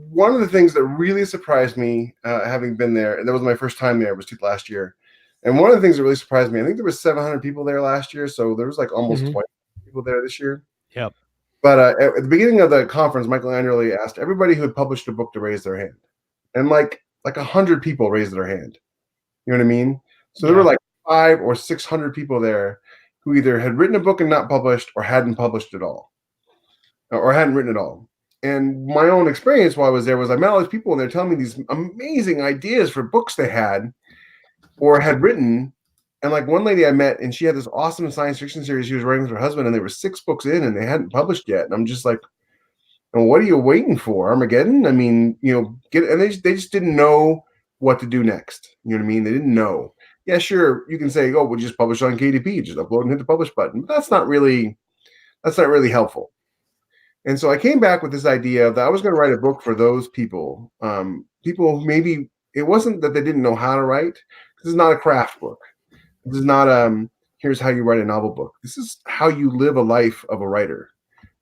one of the things that really surprised me, having been there, and that was my first time there, was last year. And one of the things that really surprised me, I think there was 700 people there last year, so there was like almost 20 people there this year. Yep. But at the beginning of the conference, Michael Anderle asked everybody who had published a book to raise their hand, and like 100 people raised their hand. You know what I mean? So there were like 500 or 600 people there who either had written a book and not published, or hadn't published at all, or hadn't written at all. And my own experience while I was there was I met all these people and they're telling me these amazing ideas for books they had or had written. And like one lady I met, and she had this awesome science fiction series she was writing with her husband, and they were 6 books in and they hadn't published yet. And I'm just like, well, what are you waiting for? Armageddon? I mean, they just didn't know what to do next. You know what I mean? They didn't know. Yeah, sure. You can say, oh, we'll just publish on KDP, just upload and hit the publish button. But that's not really helpful. And so I came back with this idea that I was going to write a book for those people. People maybe it wasn't that they didn't know how to write. This is not a craft book. This is not here's how you write a novel book. This is how you live a life of a writer.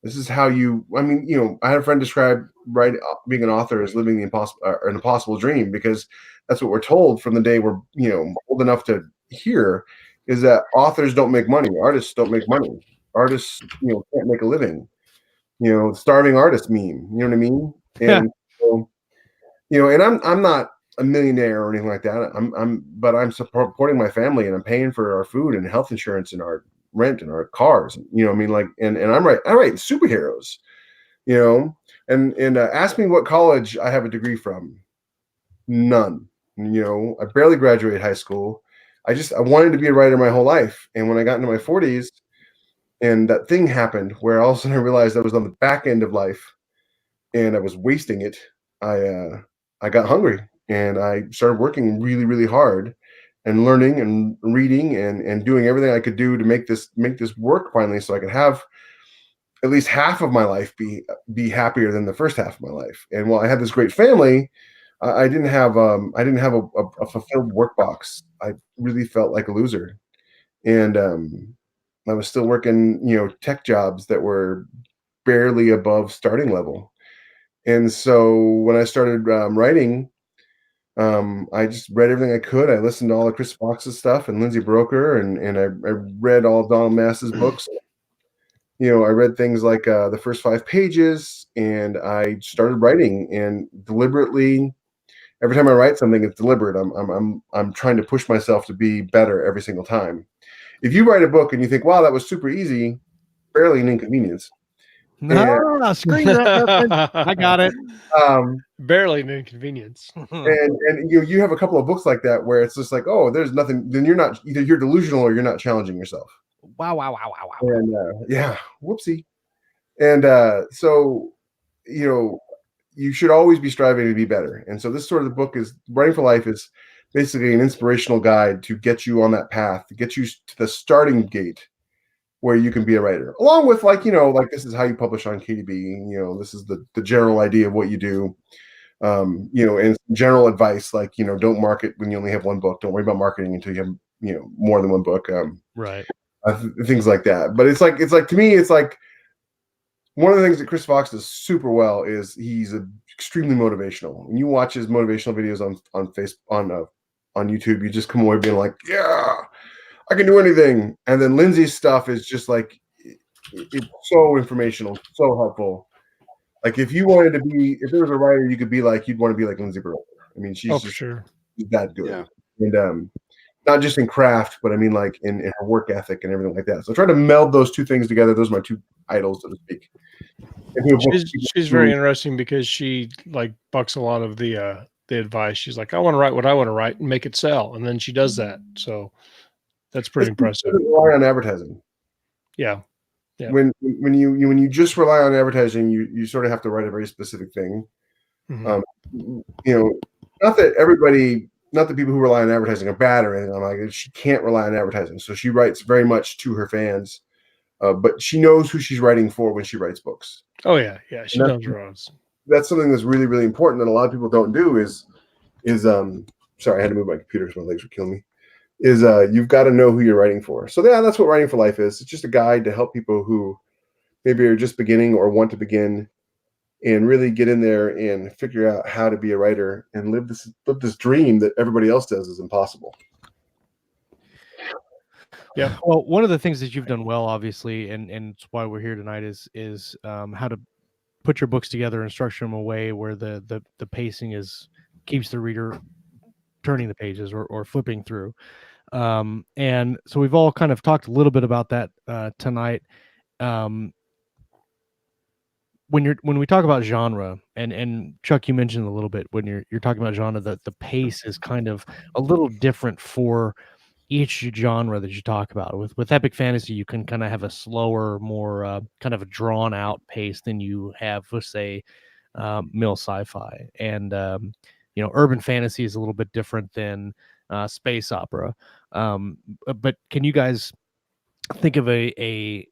This is how you, I mean, you know, I had a friend describe being an author as living an impossible dream, because that's what we're told from the day we're, you know, old enough to hear, is that authors don't make money. Artists don't make money. Artists, you know, can't make a living. You know, starving artist meme. You know what I mean? And so, you know, and I'm not a millionaire or anything like that. But I'm supporting my family, and I'm paying for our food and health insurance and our rent and our cars. You know, I mean, like, and I write superheroes. You know, and ask me what college I have a degree from. None. You know, I barely graduated high school. I wanted to be a writer my whole life, and when I got into my 40s, and that thing happened where all of a sudden I realized I was on the back end of life, and I was wasting it. I got hungry, and I started working really, really hard, and learning and reading and doing everything I could do to make this work finally, so I could have at least half of my life be happier than the first half of my life. And while I had this great family, I didn't have a fulfilled work box. I really felt like a loser, and I was still working, you know, tech jobs that were barely above starting level. And so when I started writing, I just read everything I could. I listened to all of Chris Fox's stuff and Lindsay Broker, and I read all of Donald Mass's books. You know, I read things like The First 5 Pages, and I started writing. And deliberately, every time I write something, it's deliberate. I'm trying to push myself to be better every single time. If you write a book and you think, "Wow, that was super easy," barely an inconvenience. No, screen reference. I got it. Barely an inconvenience. And you have a couple of books like that where it's just like, oh, there's nothing. Then you're delusional or you're not challenging yourself. Wow. And yeah, whoopsie. And so, you know, you should always be striving to be better. And so this sort of the book is Writing for Life is basically an inspirational guide to get you on that path, to get you to the starting gate where you can be a writer, along with, like, you know, like, this is how you publish on KDB. You know, this is the general idea of what you do. You know, and general advice, like, you know, don't market when you only have one book. Don't worry about marketing until you have, you know, more than one book. Right. Things like that. But it's like to me, it's like one of the things that Chris Fox does super well is he's extremely motivational. When you watch his motivational videos on YouTube, you just come away being like, yeah, I can do anything. And then Lindsay's stuff is just like, it's so informational, so helpful. Like, if there was a writer you could be like, you'd want to be like Lindsay Broker. I mean, she's for sure. that good. Yeah. And not just in craft, but I mean, like, in her work ethic and everything like that. So I try to meld those two things together. Those are my two idols, so to speak. She's very interesting because she, like, bucks a lot of the advice. She's like, I want to write what I want to write and make it sell, and then she does that. So that's pretty impressive. Rely on advertising. Yeah. When you just rely on advertising, you sort of have to write a very specific thing. Mm-hmm. You know, not that people who rely on advertising are bad or anything. I'm like, she can't rely on advertising, so she writes very much to her fans. But she knows who she's writing for when she writes books. Oh yeah, she knows her own. That's something that's really, really important that a lot of people don't do. Is sorry, I had to move my computer because my legs were killing me. You've got to know who you're writing for. So yeah, that's what Writing for Life is. It's just a guide to help people who maybe are just beginning or want to begin, and really get in there and figure out how to be a writer and live this dream that everybody else does is impossible. Yeah. Well, one of the things that you've done well, obviously, and it's why we're here tonight, is how to put your books together and structure them in a way where the pacing keeps the reader turning the pages or flipping through. And so we've all kind of talked a little bit about that tonight. When we talk about genre, and Chuck, you mentioned a little bit when you're talking about genre, that the pace is kind of a little different for each genre that you talk about. With epic fantasy, you can kind of have a slower, more kind of a drawn out pace than you have with, say, mill sci-fi. And you know, urban fantasy is a little bit different than space opera. But can you guys think of a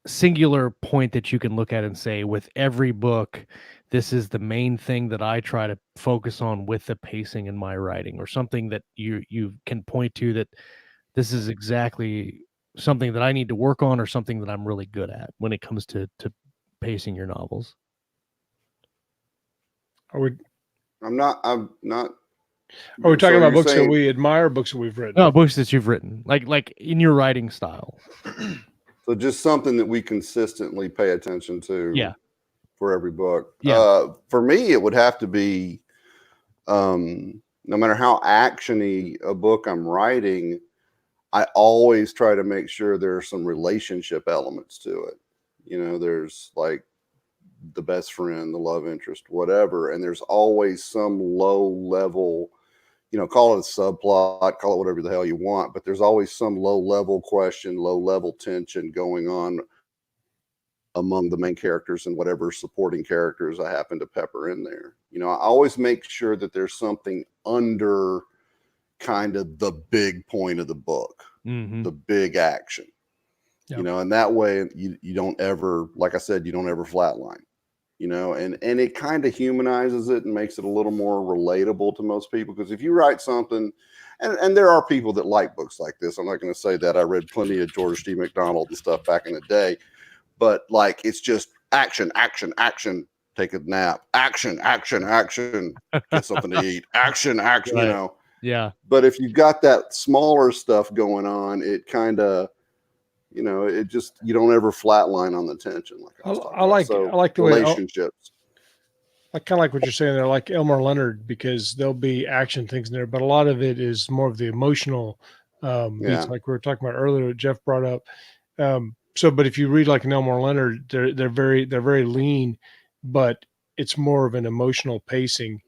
singular point that you can look at and say, with every book, this is the main thing that I try to focus on with the pacing in my writing, or something that you can point to that this is exactly something that I need to work on, or something that I'm really good at when it comes to pacing your novels? Are we I'm not. Are So we talking about you're books that saying- we admire, or books that we've written? No, books that you've written, like in your writing style. So just something that we consistently pay attention to. Yeah. For every book. Yeah. For me, it would have to be, no matter how actiony a book I'm writing, I always try to make sure there are some relationship elements to it. You know, there's like the best friend, the love interest, whatever, and there's always some low level, you know, call it a subplot, call it whatever the hell you want, but there's always some low level question, low level tension going on among the main characters and whatever supporting characters I happen to pepper in there. You know, I always make sure that there's something under kind of the big point of the book, the big action, you know, and that way you don't ever, like I said, you don't ever flatline, you know, and it kind of humanizes it and makes it a little more relatable to most people. Because if you write something, and there are people that like books like this, I'm not going to say that. I read plenty of George D. MacDonald and stuff back in the day, but like, it's just action, action, action, take a nap, action, action, action, get something to eat, action, action, Right. you know? Yeah. But if you've got that smaller stuff going on, it kind of, you know, it just, you don't ever flatline on the tension. Like I like the way relationships. I kind of like what you're saying there, like Elmore Leonard, because there'll be action things in there, but a lot of it is more of the emotional beats, like we were talking about earlier. Jeff brought up. But if you read like an Elmore Leonard, they're very lean, but it's more of an emotional pacing,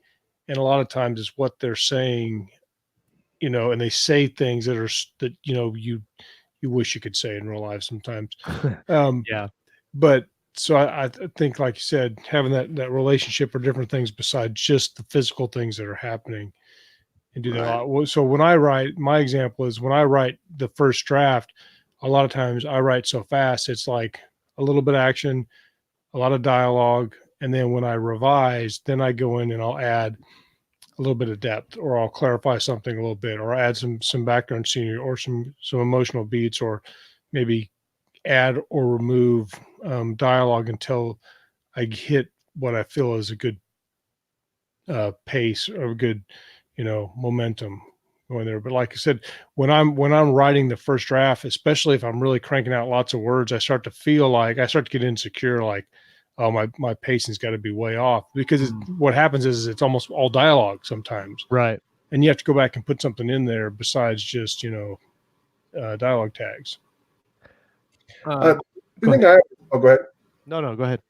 and a lot of times it's what they're saying, you know, and they say things that you know you wish you could say in real life sometimes. Yeah. But so I think, like you said, having that relationship or different things besides just the physical things that are happening, and do that a lot. So when I write, my example is when I write the first draft, a lot of times I write so fast, it's like a little bit of action, a lot of dialogue. And then when I revise, then I go in and I'll add a little bit of depth, or I'll clarify something a little bit, or add some background scenery, or some emotional beats, or maybe add or remove dialogue until I hit what I feel is a good pace, or a good, you know, momentum going there. But like I said, when I'm writing the first draft, especially if I'm really cranking out lots of words, I start to get insecure, like, oh, my pacing's got to be way off, because what happens is it's almost all dialogue sometimes. Right. And you have to go back and put something in there besides just, you know, dialogue tags. The thing go ahead. No, go ahead.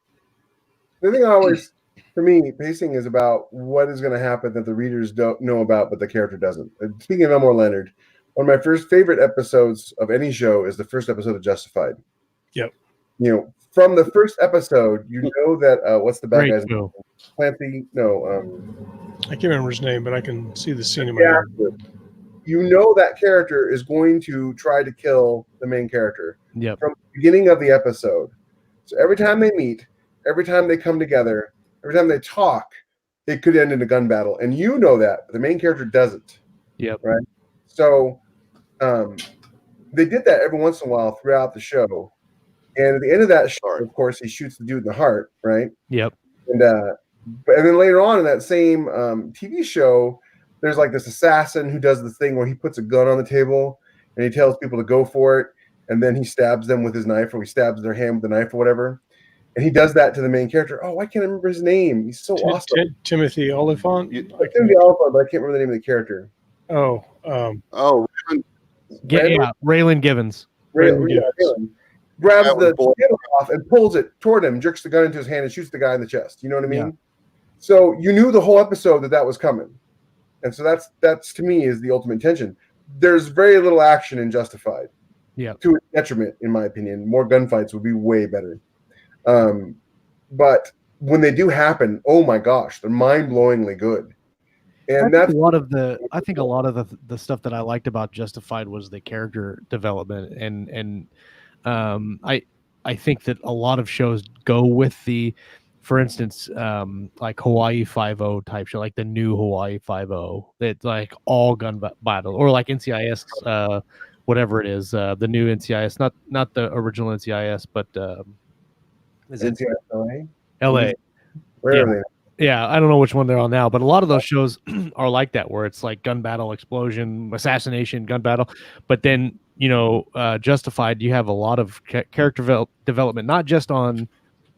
The thing I always, for me, pacing is about what is going to happen that the readers don't know about, but the character doesn't. Speaking of Elmore Leonard, one of my first favorite episodes of any show is the first episode of Justified. Yep. You know, from the first episode, you know that what's the bad guy's name? Clancy? No. I can't remember his name, but I can see the scene in my head. You know that character is going to try to kill the main character. Yep. From the beginning of the episode. So every time they meet, every time they come together, every time they talk, it could end in a gun battle. And you know that, but the main character doesn't. Yep. Right? So they did that every once in a while throughout the show. And at the end of that show, of course, he shoots the dude in the heart, right? Yep. And then later on in that same TV show, there's like this assassin who does the thing where he puts a gun on the table and he tells people to go for it. And then he stabs them with his knife, or he stabs their hand with the knife or whatever. And he does that to the main character. Oh, I can't remember his name. He's so awesome. Timothy Oliphant. Timothy Oliphant, but I can't remember the name of the character. Raylan Givens. Raylan grabs the gun off and pulls it toward him, jerks the gun into his hand, and shoots the guy in the chest. You know what I mean? Yeah. So you knew the whole episode that was coming. And so that's to me is the ultimate tension. There's very little action in Justified. Yeah. To its detriment, in my opinion. More gunfights would be way better. But when they do happen, oh my gosh, they're mind-blowingly good. And I think a lot of the stuff that I liked about Justified was the character development, and I think that a lot of shows go with the, for instance, like Hawaii 5-0 type show, like the new Hawaii 5-0, that like all gun battle, or like NCIS, whatever it is, the new NCIS, not the original NCIS, but is it NCIS LA? Where Yeah. are they? Yeah, I don't know which one they're on now, but a lot of those shows are like that, where it's like gun battle, explosion, assassination, gun battle. But then, Justified, you have a lot of character development, not just on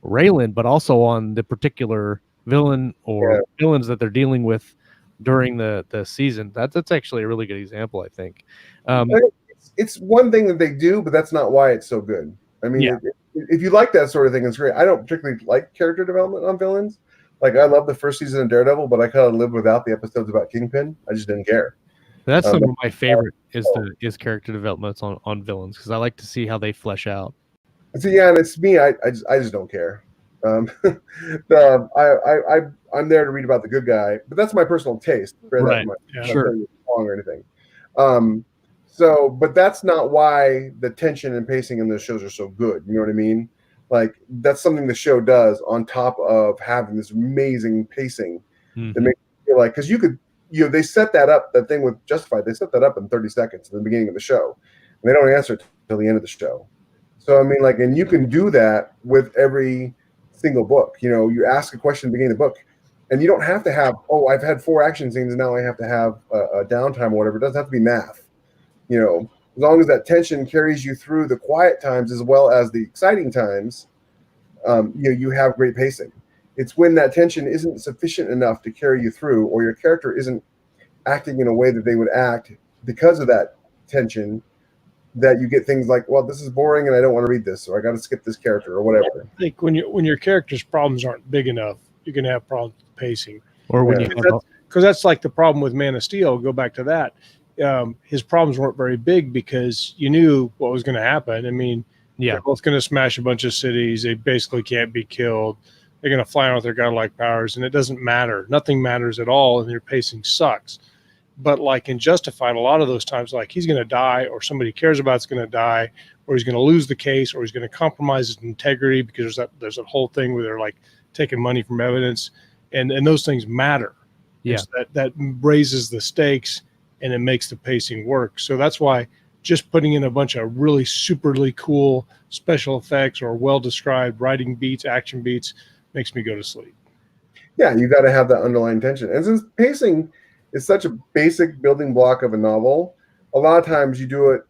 Raylan, but also on the particular villain or villains that they're dealing with during the season. That's actually a really good example, I think. It's one thing that they do, but that's not why it's so good. I mean, Yeah. if you like that sort of thing, it's great. I don't particularly like character development on villains. Like, I love the first season of Daredevil, but I kind of lived without the episodes about Kingpin. I just didn't care. That's some of my favorite is character developments on villains, because I like to see how they flesh out. So yeah, and it's me. I just don't care. I'm there to read about the good guy, but that's my personal taste. Right. Sure. Wrong or anything. But that's not why the tension and pacing in those shows are so good. You know what I mean? Like, that's something the show does on top of having this amazing pacing that makes you feel like, because they set that up, that thing with Justified, they set that up in 30 seconds at the beginning of the show, and they don't answer until the end of the show. So, I mean, like, and you can do that with every single book. You ask a question at the beginning of the book, and you don't have to have, I've had 4 action scenes, and now I have to have a downtime or whatever. It doesn't have to be math. As long as that tension carries you through the quiet times as well as the exciting times, you have great pacing. It's when that tension isn't sufficient enough to carry you through, or your character isn't acting in a way that they would act because of that tension, that you get things like, well, this is boring and I don't want to read this, or I got to skip this character or whatever. I think when your character's problems aren't big enough, you're going to have problems with pacing. Or when because that's like the problem with Man of Steel. Go back to that. His problems weren't very big because you knew what was going to happen. I mean, they're both going to smash a bunch of cities. They basically can't be killed. They're going to fly around with their godlike powers, and it doesn't matter. Nothing matters at all, and their pacing sucks. But like in Justified, a lot of those times, like, he's going to die, or somebody cares about is going to die, or he's going to lose the case, or he's going to compromise his integrity, because there's that whole thing where they're like taking money from evidence, and those things matter. Yeah, so that raises the stakes, and it makes the pacing work. So that's why just putting in a bunch of really superly cool special effects or well-described writing beats, action beats, makes me go to sleep. Yeah, you got to have that underlying tension. And since pacing is such a basic building block of a novel, a lot of times you do it,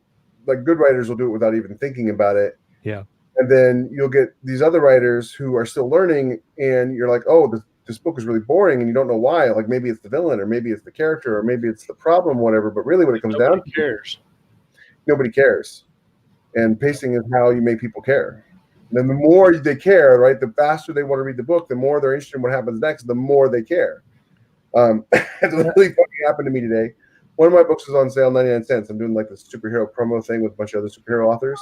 like, good writers will do it without even thinking about it. Yeah. And then you'll get these other writers who are still learning, and you're like, this book is really boring, and you don't know why. Like, maybe it's the villain, or maybe it's the character, or maybe it's the problem, whatever. But really, when it comes down to it, nobody cares. And pacing is how you make people care. And then the more they care, right, the faster they want to read the book, the more they're interested in what happens next, the more they care. It really fucking happened to me today. One of my books was on sale, 99 cents. I'm doing like this superhero promo thing with a bunch of other superhero authors,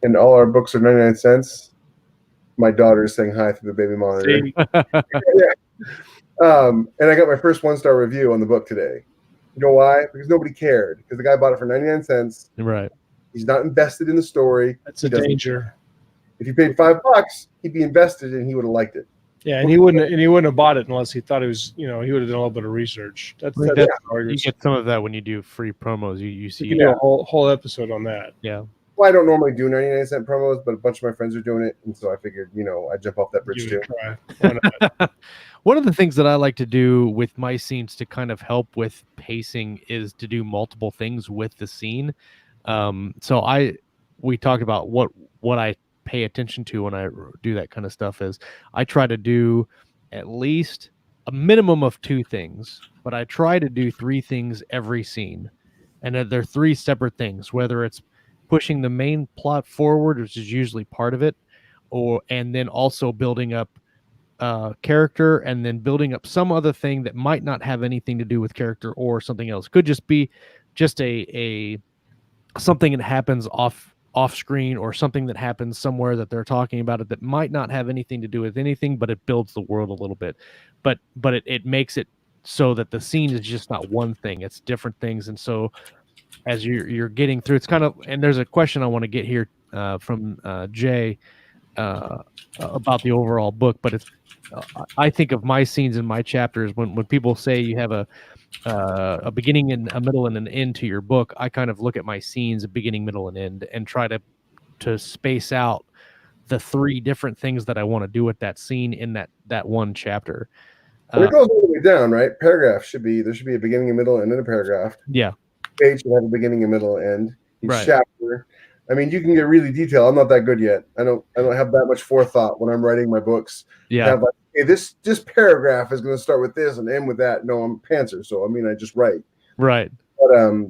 and all our books are 99 cents. My daughter is saying hi through the baby monitor. And I got my first 1-star review on the book today. You know why? Because nobody cared. Because the guy bought it for 99 cents. Right. He's not invested in the story. That's a danger. If he paid $5, he'd be invested, and he would have liked it. Yeah, and he wouldn't have bought it unless he thought it was, he would have done a little bit of research. You get some of that when you do free promos. You see, you can do a whole episode on that. Yeah. Well, I don't normally do 99-cent promos, but a bunch of my friends are doing it, and so I figured, I'd jump off that bridge too. One of the things that I like to do with my scenes to kind of help with pacing is to do multiple things with the scene. We talked about what I pay attention to when I do that kind of stuff is I try to do at least a minimum of 2 things, but I try to do 3 things every scene. And they're 3 separate things, whether it's pushing the main plot forward, which is usually part of it, and then also building up character, and then building up some other thing that might not have anything to do with character or something else. Could just be just a something that happens off screen, or something that happens somewhere that they're talking about it that might not have anything to do with anything, but it builds the world a little bit. But it makes it so that the scene is just not one thing, it's different things. And so as you're getting through, it's kind of, and there's a question I want to get here from Jay about the overall book, but it's I think of my scenes in my chapters when people say you have a beginning and a middle and an end to your book. I kind of look at my scenes, a beginning, middle, and end, and try to space out the 3 different things that I want to do with that scene in that one chapter. And it goes all the way down, right? Paragraph there should be a beginning, a middle, and then a paragraph. Yeah. Page should have a beginning, a middle, and end. Each Right. chapter. I mean, you can get really detailed. I'm not that good yet. I don't have that much forethought when I'm writing my books. Yeah. Have like, hey, this paragraph is going to start with this and end with that. No, I'm a pantser, so I mean, I just write. Right. But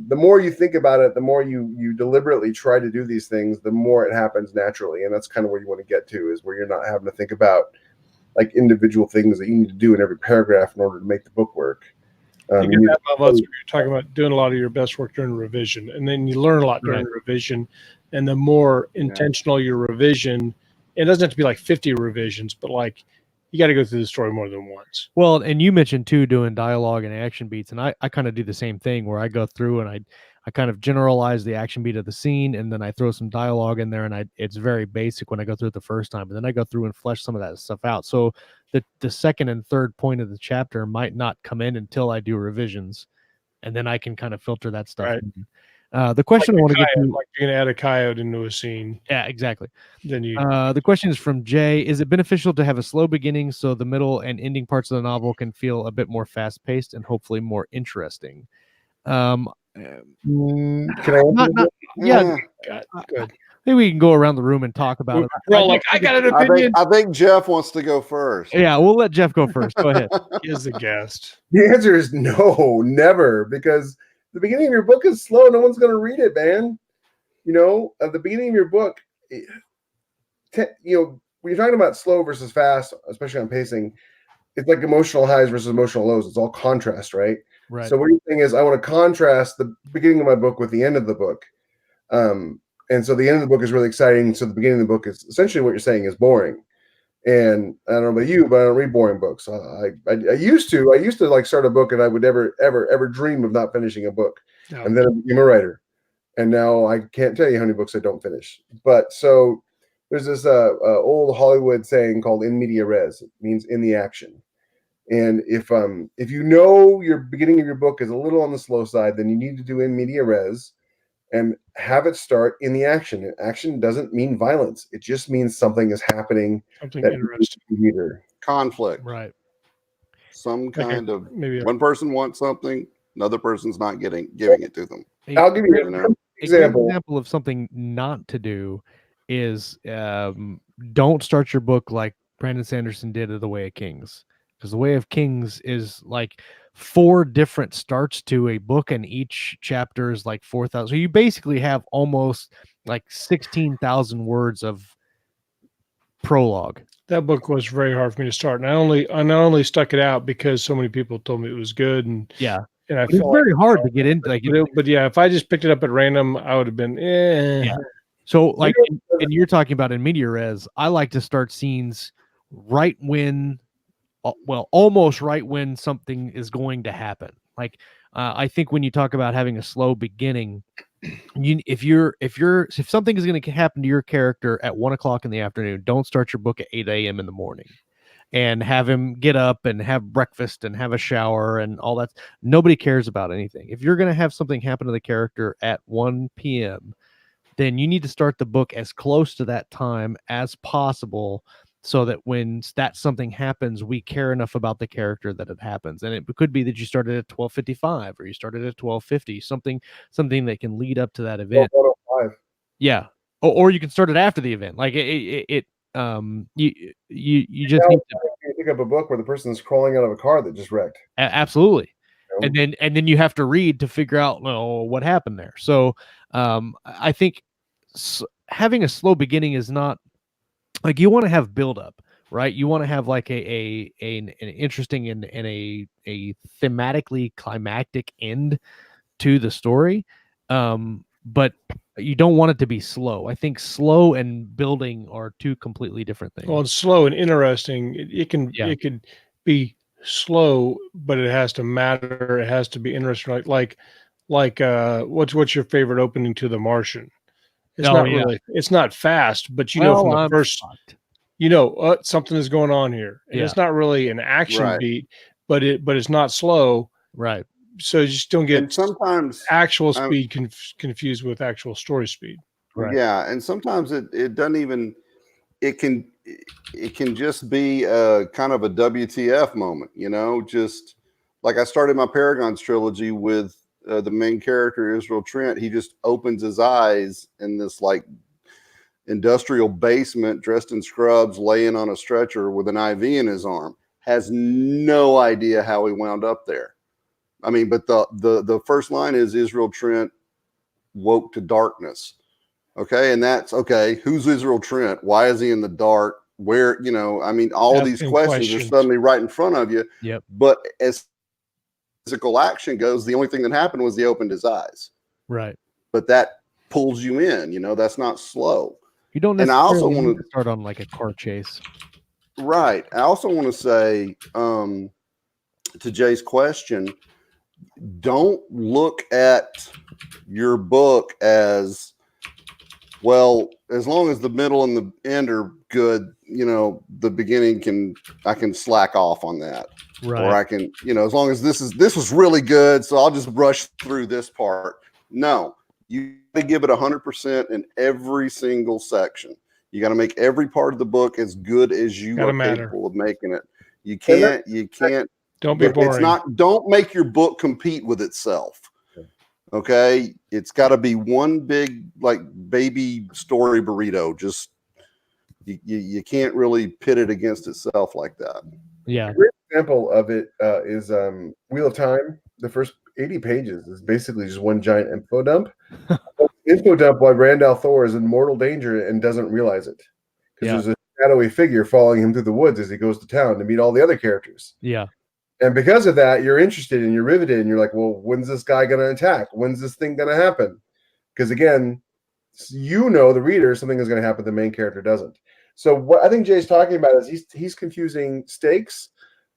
the more you think about it, the more you deliberately try to do these things, the more it happens naturally, and that's kind of where you want to get to, is where you're not having to think about like individual things that you need to do in every paragraph in order to make the book work. You're talking about doing a lot of your best work during revision, and then you learn a lot during revision. And the more intentional your revision, it doesn't have to be like 50 revisions, but like you got to go through the story more than once. Well, and you mentioned too doing dialogue and action beats, and I kind of do the same thing where I go through and I kind of generalize the action beat of the scene, and then I throw some dialogue in there, and it's very basic when I go through it the first time, but then I go through and flesh some of that stuff out. So the second and third point of the chapter might not come in until I do revisions, and then I can kind of filter that stuff. Right. In. The question I want to get to, like you're gonna add a coyote into a scene. Yeah, exactly. Then you. The question is from Jay: is it beneficial to have a slow beginning so the middle and ending parts of the novel can feel a bit more fast-paced and hopefully more interesting? Can I? Yeah. Good. Maybe we can go around the room and talk about it. We're all like, I got an opinion. I think Jeff wants to go first. Yeah, we'll let Jeff go first. Go ahead. He is the guest. The answer is no, never, because the beginning of your book is slow. No one's going to read it, man. You know, at the beginning of your book, when you're talking about slow versus fast, especially on pacing, it's like emotional highs versus emotional lows. It's all contrast, right? Right. So what you're saying is, I want to contrast the beginning of my book with the end of the book. And so the end of the book is really exciting. So the beginning of the book is essentially what you're saying is boring. And I don't know about you, but I don't read boring books. I used to like start a book and I would ever dream of not finishing a book. No. And then I became a writer. And now I can't tell you how many books I don't finish. But so there's this old Hollywood saying called in media res. It means in the action. And if you know your beginning of your book is a little on the slow side, then you need to do in media res and have it start in the action. And action doesn't mean violence. It just means something is happening. Something interesting. Conflict. Right. Some kind of maybe one person wants something, another person's not giving it to them. I'll give you an example of something not to do is don't start your book like Brandon Sanderson did of The Way of Kings. Because The Way of Kings is like 4 different starts to a book, and each chapter is like 4,000. So you basically have almost like 16,000 words of prologue. That book was very hard for me to start, and I not only stuck it out because so many people told me it was good, and and I felt very hard to get into. But yeah, if I just picked it up at random, I would have been. Yeah. So like, and you're talking about in media res, I like to start scenes right when. Well, almost right when something is going to happen. Like, I think when you talk about having a slow beginning, if something is going to happen to your character at 1:00 in the afternoon, don't start your book at 8 a.m. in the morning, and have him get up and have breakfast and have a shower and all that. Nobody cares about anything. If you're going to have something happen to the character at 1 p.m., then you need to start the book as close to that time as possible, so that when that something happens, we care enough about the character that it happens. And it could be that you started at 12:55 or you started at 12:50, something that can lead up to that event. 12:05. Yeah. Or you can start it after the event. Like you just need to pick up a book where the person is crawling out of a car that just wrecked. Absolutely. And then you have to read to figure out what happened there. So I think having a slow beginning is not, like, you want to have buildup, right? You want to have like an interesting and a thematically climactic end to the story, but you don't want it to be slow. I think slow and building are 2 completely different things. Well, it's slow and interesting. It can be slow, but it has to matter. It has to be interesting. Like what's your favorite opening to The Martian? It's Oh, not yeah. really, it's not fast, but you know from the I'm first, fucked. you know, something is going on here. And Yeah. it's not really an action Right. beat, but it's not slow. Right. So you just don't get And sometimes actual speed confused with actual story speed. Right. Yeah, and sometimes it doesn't even it can just be a kind of a WTF moment, you know, just like I started my Paragons trilogy with the main character Israel Trent. He just opens his eyes in this like industrial basement, dressed in scrubs, laying on a stretcher with an IV in his arm. Has no idea how he wound up there. I mean, but the first line is Israel Trent woke to darkness. Okay, and that's okay. Who's Israel Trent? Why is he in the dark? Where, you know, I mean, all of these Asking questions are suddenly right in front of you. Yep. But as physical action goes, the only thing that happened was he opened his eyes. Right. But that pulls you in, you know, that's not slow. You don't And I also necessarily want need to start on like a car chase. Right. I also want to say to Jay's question, don't look at your book as, well, as long as the middle and the end are good, you know, the beginning I can slack off on that. Right. Or I can, you know, as long as this was really good, so I'll just rush through this part. No, you got to give it 100% in every single section. You got to make every part of the book as good as you are capable of making it. You can't. Don't be boring. It's not. Don't make your book compete with itself. Okay, it's got to be one big like baby story burrito. Just you can't really pit it against itself like that. Yeah. A great example of it is Wheel of Time. The first 80 pages is basically just one giant info dump. Info dump while Randall Thor is in mortal danger and doesn't realize it because there's a shadowy figure following him through the woods as he goes to town to meet all the other characters. Yeah. And because of that, you're interested and you're riveted and you're like, well, when's this guy going to attack? When's this thing going to happen? Because again, you know, the reader, something is going to happen. The main character doesn't. So what I think Jay's talking about is he's confusing stakes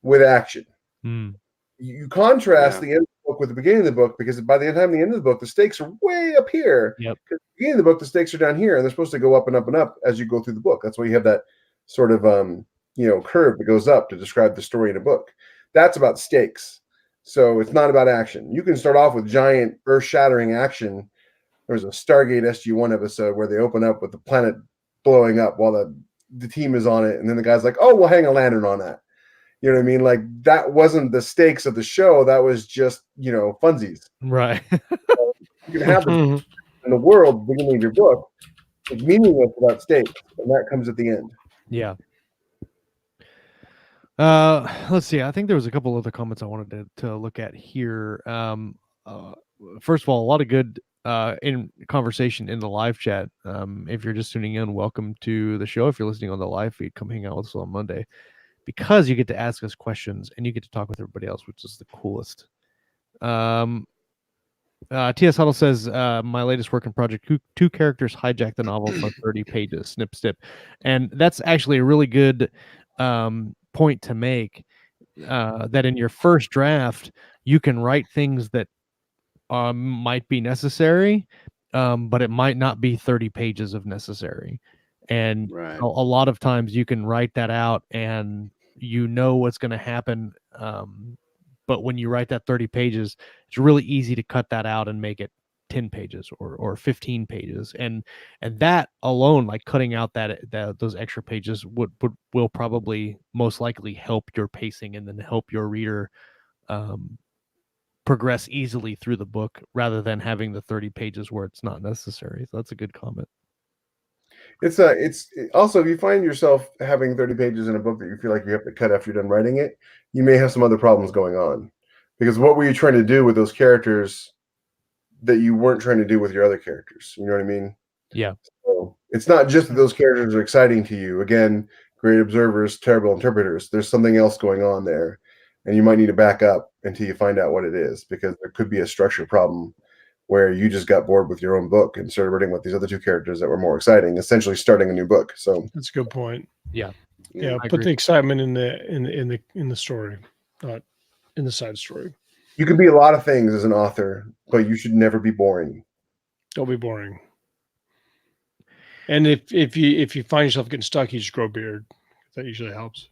with action. You contrast the end of the book with the beginning of the book because by the time the end of the book, the stakes are way up here. Yep. Because at the beginning of the book, the stakes are down here, and they're supposed to go up and up and up as you go through the book. That's why you have that sort of curve that goes up to describe the story in a book. That's about stakes. So it's not about action. You can start off with giant, earth-shattering action. There was a Stargate SG-1 episode where they open up with the planet blowing up while the team is on it, and then the guy's like, "Oh, we'll hang a lantern on that." You know what I mean? Like that wasn't the stakes of the show. That was just funsies. Right. You can have them in the world beginning of your book. It's meaningless without stakes, and that comes at the end. Yeah. Let's see. I think there was a couple other comments I wanted to look at here. First of all, a lot of good in conversation in the live chat. If you're just tuning in, welcome to the show. If you're listening on the live feed, come hang out with us on Monday because you get to ask us questions and you get to talk with everybody else, which is the coolest. T.S. Huddle says, my latest working project, two characters hijack the novel for 30 pages, snip, snip. And that's actually a really good point to make, that in your first draft, you can write things that might be necessary, but it might not be 30 pages of necessary. And a lot of times you can write that out and you know what's going to happen. But when you write that 30 pages, it's really easy to cut that out and make it 10 pages or 15 pages. And that alone, like cutting out those extra pages will probably most likely help your pacing and then help your reader progress easily through the book rather than having the 30 pages where it's not necessary. So that's a good comment. It's also, if you find yourself having 30 pages in a book that you feel like you have to cut after you're done writing it, you may have some other problems going on. Because what were you trying to do with those characters that you weren't trying to do with your other characters? You know what I mean? Yeah. So it's not just that those characters are exciting to you. Again, great observers, terrible interpreters. There's something else going on there. And you might need to back up until you find out what it is, because there could be a structure problem where you just got bored with your own book and started writing with these other two characters that were more exciting, essentially starting a new book. So that's a good point. Yeah. Yeah. Put the excitement in the story, not in the side story. You can be a lot of things as an author, but you should never be boring. Don't be boring. And if you find yourself getting stuck, you just grow a beard. That usually helps.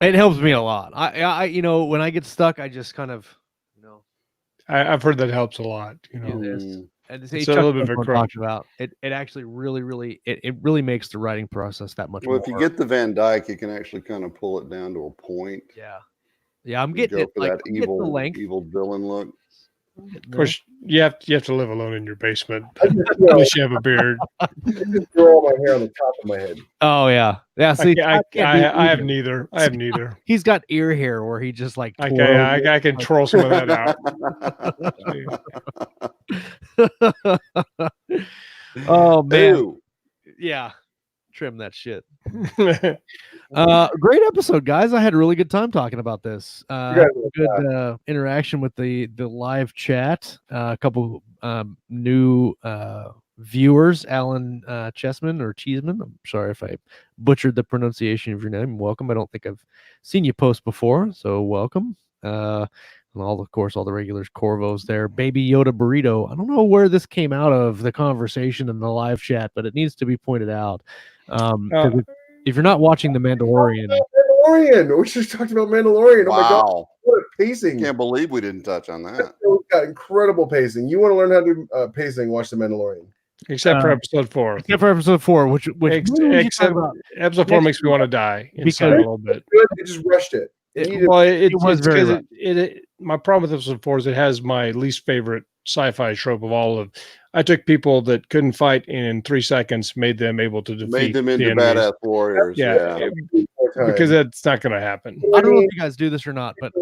It helps me a lot. I when I get stuck, I just kind of, I've heard that helps a lot. do this. And It's a little bit of a crutch. talked about it. It actually really it really makes the writing process that much Well, more. if you get the Van Dyke, you can actually kind of pull it down to a point. Yeah, I'm You getting go it for like that I'm getting the length. evil villain look. Of course, you have to live alone in your basement. I just, Unless you have a beard. I just grow all my hair on the top of my head. Oh yeah. See, I can't do have either. neither. I have neither. He's got ear hair where he just like Okay, I can troll some of that out. Oh man. Ew. Yeah. Trim that shit. Great episode, guys. I had a really good time talking about this. Good interaction with the live chat. A couple new viewers, Alan Chessman or Cheeseman. I'm sorry if I butchered the pronunciation of your name. Welcome. I don't think I've seen you post before, so welcome. And of course, all the regulars, Corvo's there. Baby Yoda Burrito. I don't know where this came out of, the conversation in the live chat, but it needs to be pointed out. If you're not watching The Mandalorian, we just talked about Mandalorian. Wow. Oh my god, what a pacing! Can't believe we didn't touch on that. It's got incredible pacing. You want to learn how to do pacing? Watch The Mandalorian. Except for episode 4. Except for episode 4, which except episode 4 makes me want to die inside a little bit. They just rushed it. It was very rough. My problem with episode 4 is it has my least favorite sci-fi trope of all of. I took people that couldn't fight and in 3 seconds made them able to defeat. Made them into enemies. badass warriors. Yeah. Because that's not going to happen. I don't know if you guys do this or not, but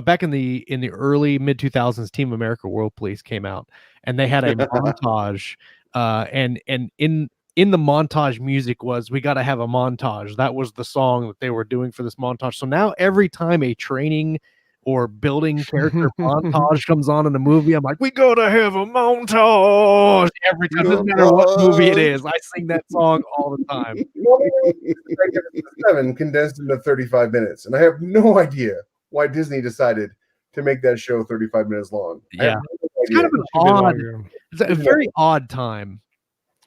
back in the early mid 2000s, Team America World Police came out and they had a montage, and in the montage music was "We Got to Have a Montage." That was the song that they were doing for this montage. So now every time a training or building character montage comes on in a movie, I'm like, "We gotta have a montage." Every time, doesn't matter what movie it is, I sing that song all the time. 7 condensed into 35 minutes, and I have no idea why Disney decided to make that show 35 minutes long. Yeah, it's kind of an odd. It's a very odd time.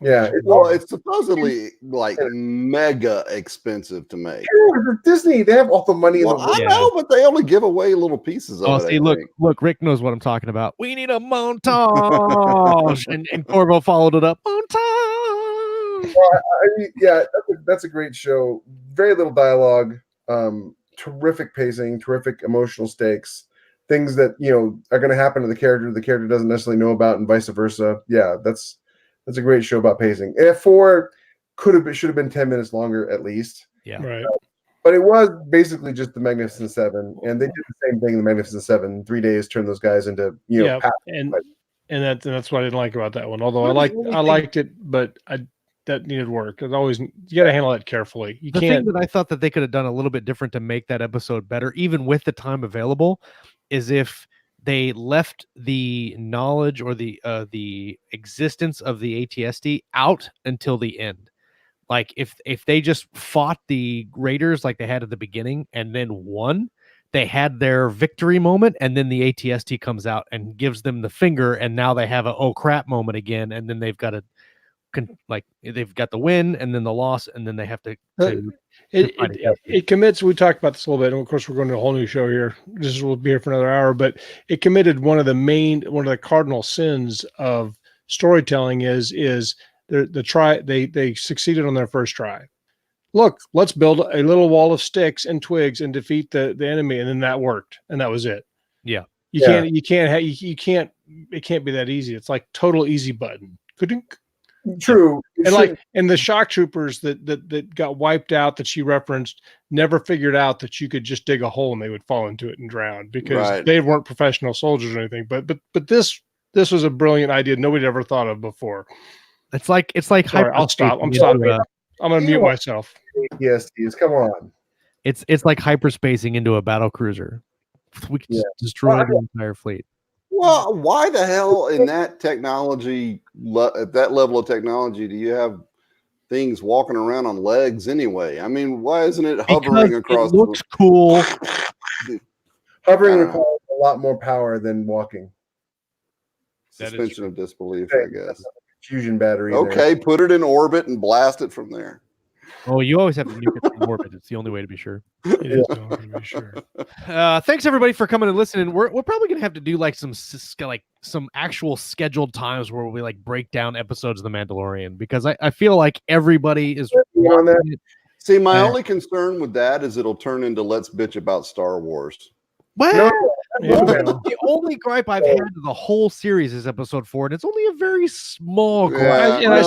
Yeah, it's supposedly like mega expensive to make. Sure, Disney, they have all the money in the world. I know, but they only give away little pieces of it. See, look, Rick knows what I'm talking about. We need a montage, and Corvo followed it up. Montage. Well, that's a great show. Very little dialogue, terrific pacing, terrific emotional stakes. Things that are going to happen to the character doesn't necessarily know about, and vice versa. Yeah, that's a great show about pacing. And 4 should have been 10 minutes longer at least. Yeah, right. But it was basically just the Magnificent 7, and they did the same thing in the Magnificent 7. 3 days turned those guys into and that's what I didn't like about that one. Although I liked it, but that needed work. It's always, you got to handle it carefully. The thing that I thought that they could have done a little bit different to make that episode better, even with the time available, is if they left the knowledge or the existence of the ATSD out until the end. Like if they just fought the Raiders like they had at the beginning and then won, they had their victory moment, and then the ATST comes out and gives them the finger, and now they have a oh crap moment again, and then they've got to they've got the win and then the loss, and then they have to it commits. We talked about this a little bit, and of course we're going to a whole new show here. We'll be here for another hour, but it committed one of the cardinal sins of storytelling is they succeeded on their first try. Look, let's build a little wall of sticks and twigs and defeat the enemy, and then that worked, and that was it. Yeah, you can't it can't be that easy. It's like total easy button. True. And the shock troopers that got wiped out that she referenced never figured out that you could just dig a hole and they would fall into it and drown because they weren't professional soldiers or anything. But this was a brilliant idea nobody ever thought of before. It's like Sorry, I'll stop. I'm stopping. I'm gonna mute myself. Yes, come on. It's like hyperspacing into a battle cruiser. We can destroy the entire fleet. Well, why the hell in that technology, at that level of technology, do you have things walking around on legs anyway? I mean, why isn't it hovering across? It looks cool. Hovering requires a lot more power than walking. Suspension of disbelief, I guess. fusion battery. Okay, put it in orbit and blast it from there. Oh, you always have to nuke it from orbit. It's the only way to be sure. It is going to be sure. Thanks everybody for coming and listening. We're probably gonna have to do like some actual scheduled times where we like break down episodes of The Mandalorian, because I feel like everybody is on that. watching it. See, my only concern with that is it'll turn into let's bitch about Star Wars. Well, Yeah, the only gripe I've had to the whole series is episode 4, and it's only a very small gripe. Yeah, I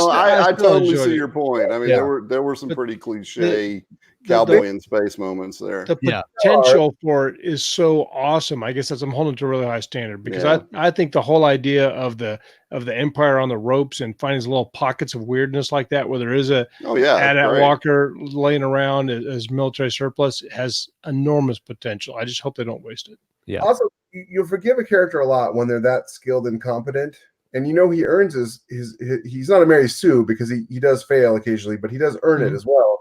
still totally enjoyed see it. your point. I mean, Yeah. there were some But pretty cliche cowboy in space moments there. The Yeah. potential for it is so awesome. I guess that's I'm holding to a really high standard, because Yeah. I think the whole idea of the Empire on the ropes and finding these little pockets of weirdness like that, where there is a Oh yeah, that's AT-AT great. walker laying around as military surplus, has enormous potential. I just hope they don't waste it. Yeah. Also, you'll forgive a character a lot when they're that skilled and competent, and you know he earns his he's not a Mary Sue, because he does fail occasionally, but he does earn it as well.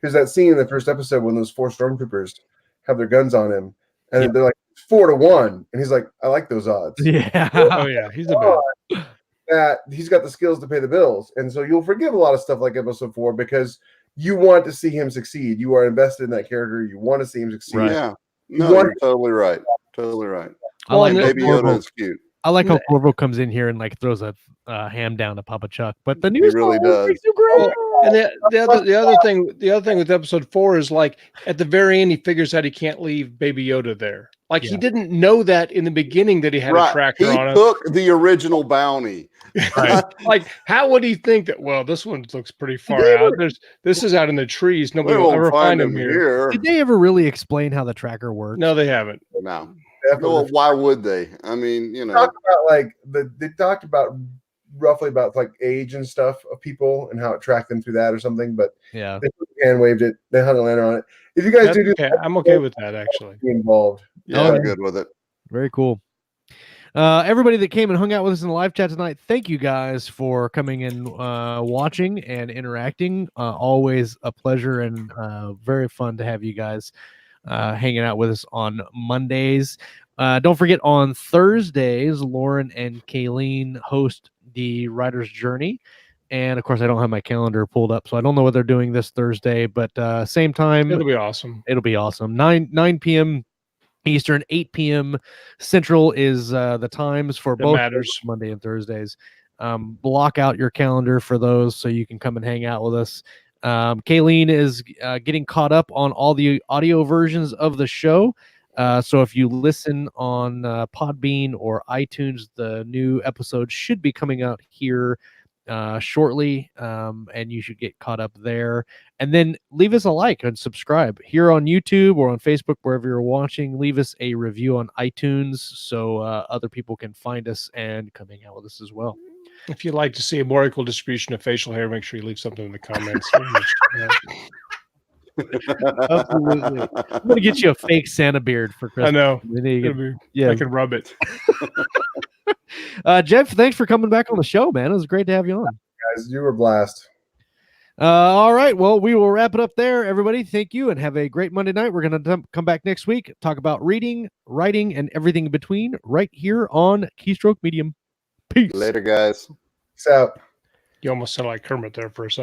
There's that scene in the first episode when those 4 stormtroopers have their guns on him, and they're like 4-1, and he's like, I like those odds. Yeah. Oh yeah, he's the best. That he's got the skills to pay the bills, and so you'll forgive a lot of stuff like episode 4 because you want to see him succeed. You are invested in that character. You want to see him succeed. Right. Yeah, no, you're totally right. Totally right. I like Well, how Baby Corvo- Yoda is cute. I like how Corvo comes in here and like throws a ham down to Papa Chuck, but the news really always does. makes you grow. And the other thing with episode 4 is, like, at the very end he figures out he can't leave Baby Yoda there. Like, he didn't know that in the beginning, that he had a tracker He on him. took the original bounty. Right. Like, how would he think that? Well, this one looks pretty far out. This is out in the trees. We Nobody will won't ever find find him him here. here. Did they ever really explain how the tracker works? No, they haven't. No. Definitely. Well, why would they? I mean, you know. Talk about like they talked about roughly about like age and stuff of people and how it tracked them through that or something, but Yeah. they hand waved it. They hung a lantern on it. If you guys That's do okay. I'm okay with that, actually. be involved, Yeah, Oh, I'm good with it. Very cool. Everybody that came and hung out with us in the live chat tonight, thank you guys for coming and watching and interacting. Always a pleasure and very fun to have you guys hanging out with us on Mondays. Don't forget, on Thursdays, Lauren and Kayleen host the Writer's Journey. And of course, I don't have my calendar pulled up, so I don't know what they're doing this Thursday, but same time. It'll be awesome. It'll be awesome. 9 p.m. Eastern, 8 p.m. Central is the times for That both matters. Monday and Thursdays. Block out your calendar for those so you can come and hang out with us. Kayleen is getting caught up on all the audio versions of the show. So if you listen on Podbean or iTunes, the new episode should be coming out here shortly, and you should get caught up there. And then leave us a like and subscribe here on YouTube or on Facebook, wherever you're watching. Leave us a review on iTunes so other people can find us and come hang out with us as well. If you'd like to see a more equal distribution of facial hair, make sure you leave something in the comments. Absolutely. I'm gonna get you a fake Santa beard for Christmas. I know. And then you It'll get- be- yeah. I can rub it. Jeff, thanks for coming back on the show, man. It was great to have you on. guys. You were a blast. All right. Well, we will wrap it up there, everybody. Thank you and have a great Monday night. We're going to come back next week, talk about reading, writing, and everything in between right here on Keystroke Medium. Peace. Later, guys. Peace out. You almost sound like Kermit there for a second.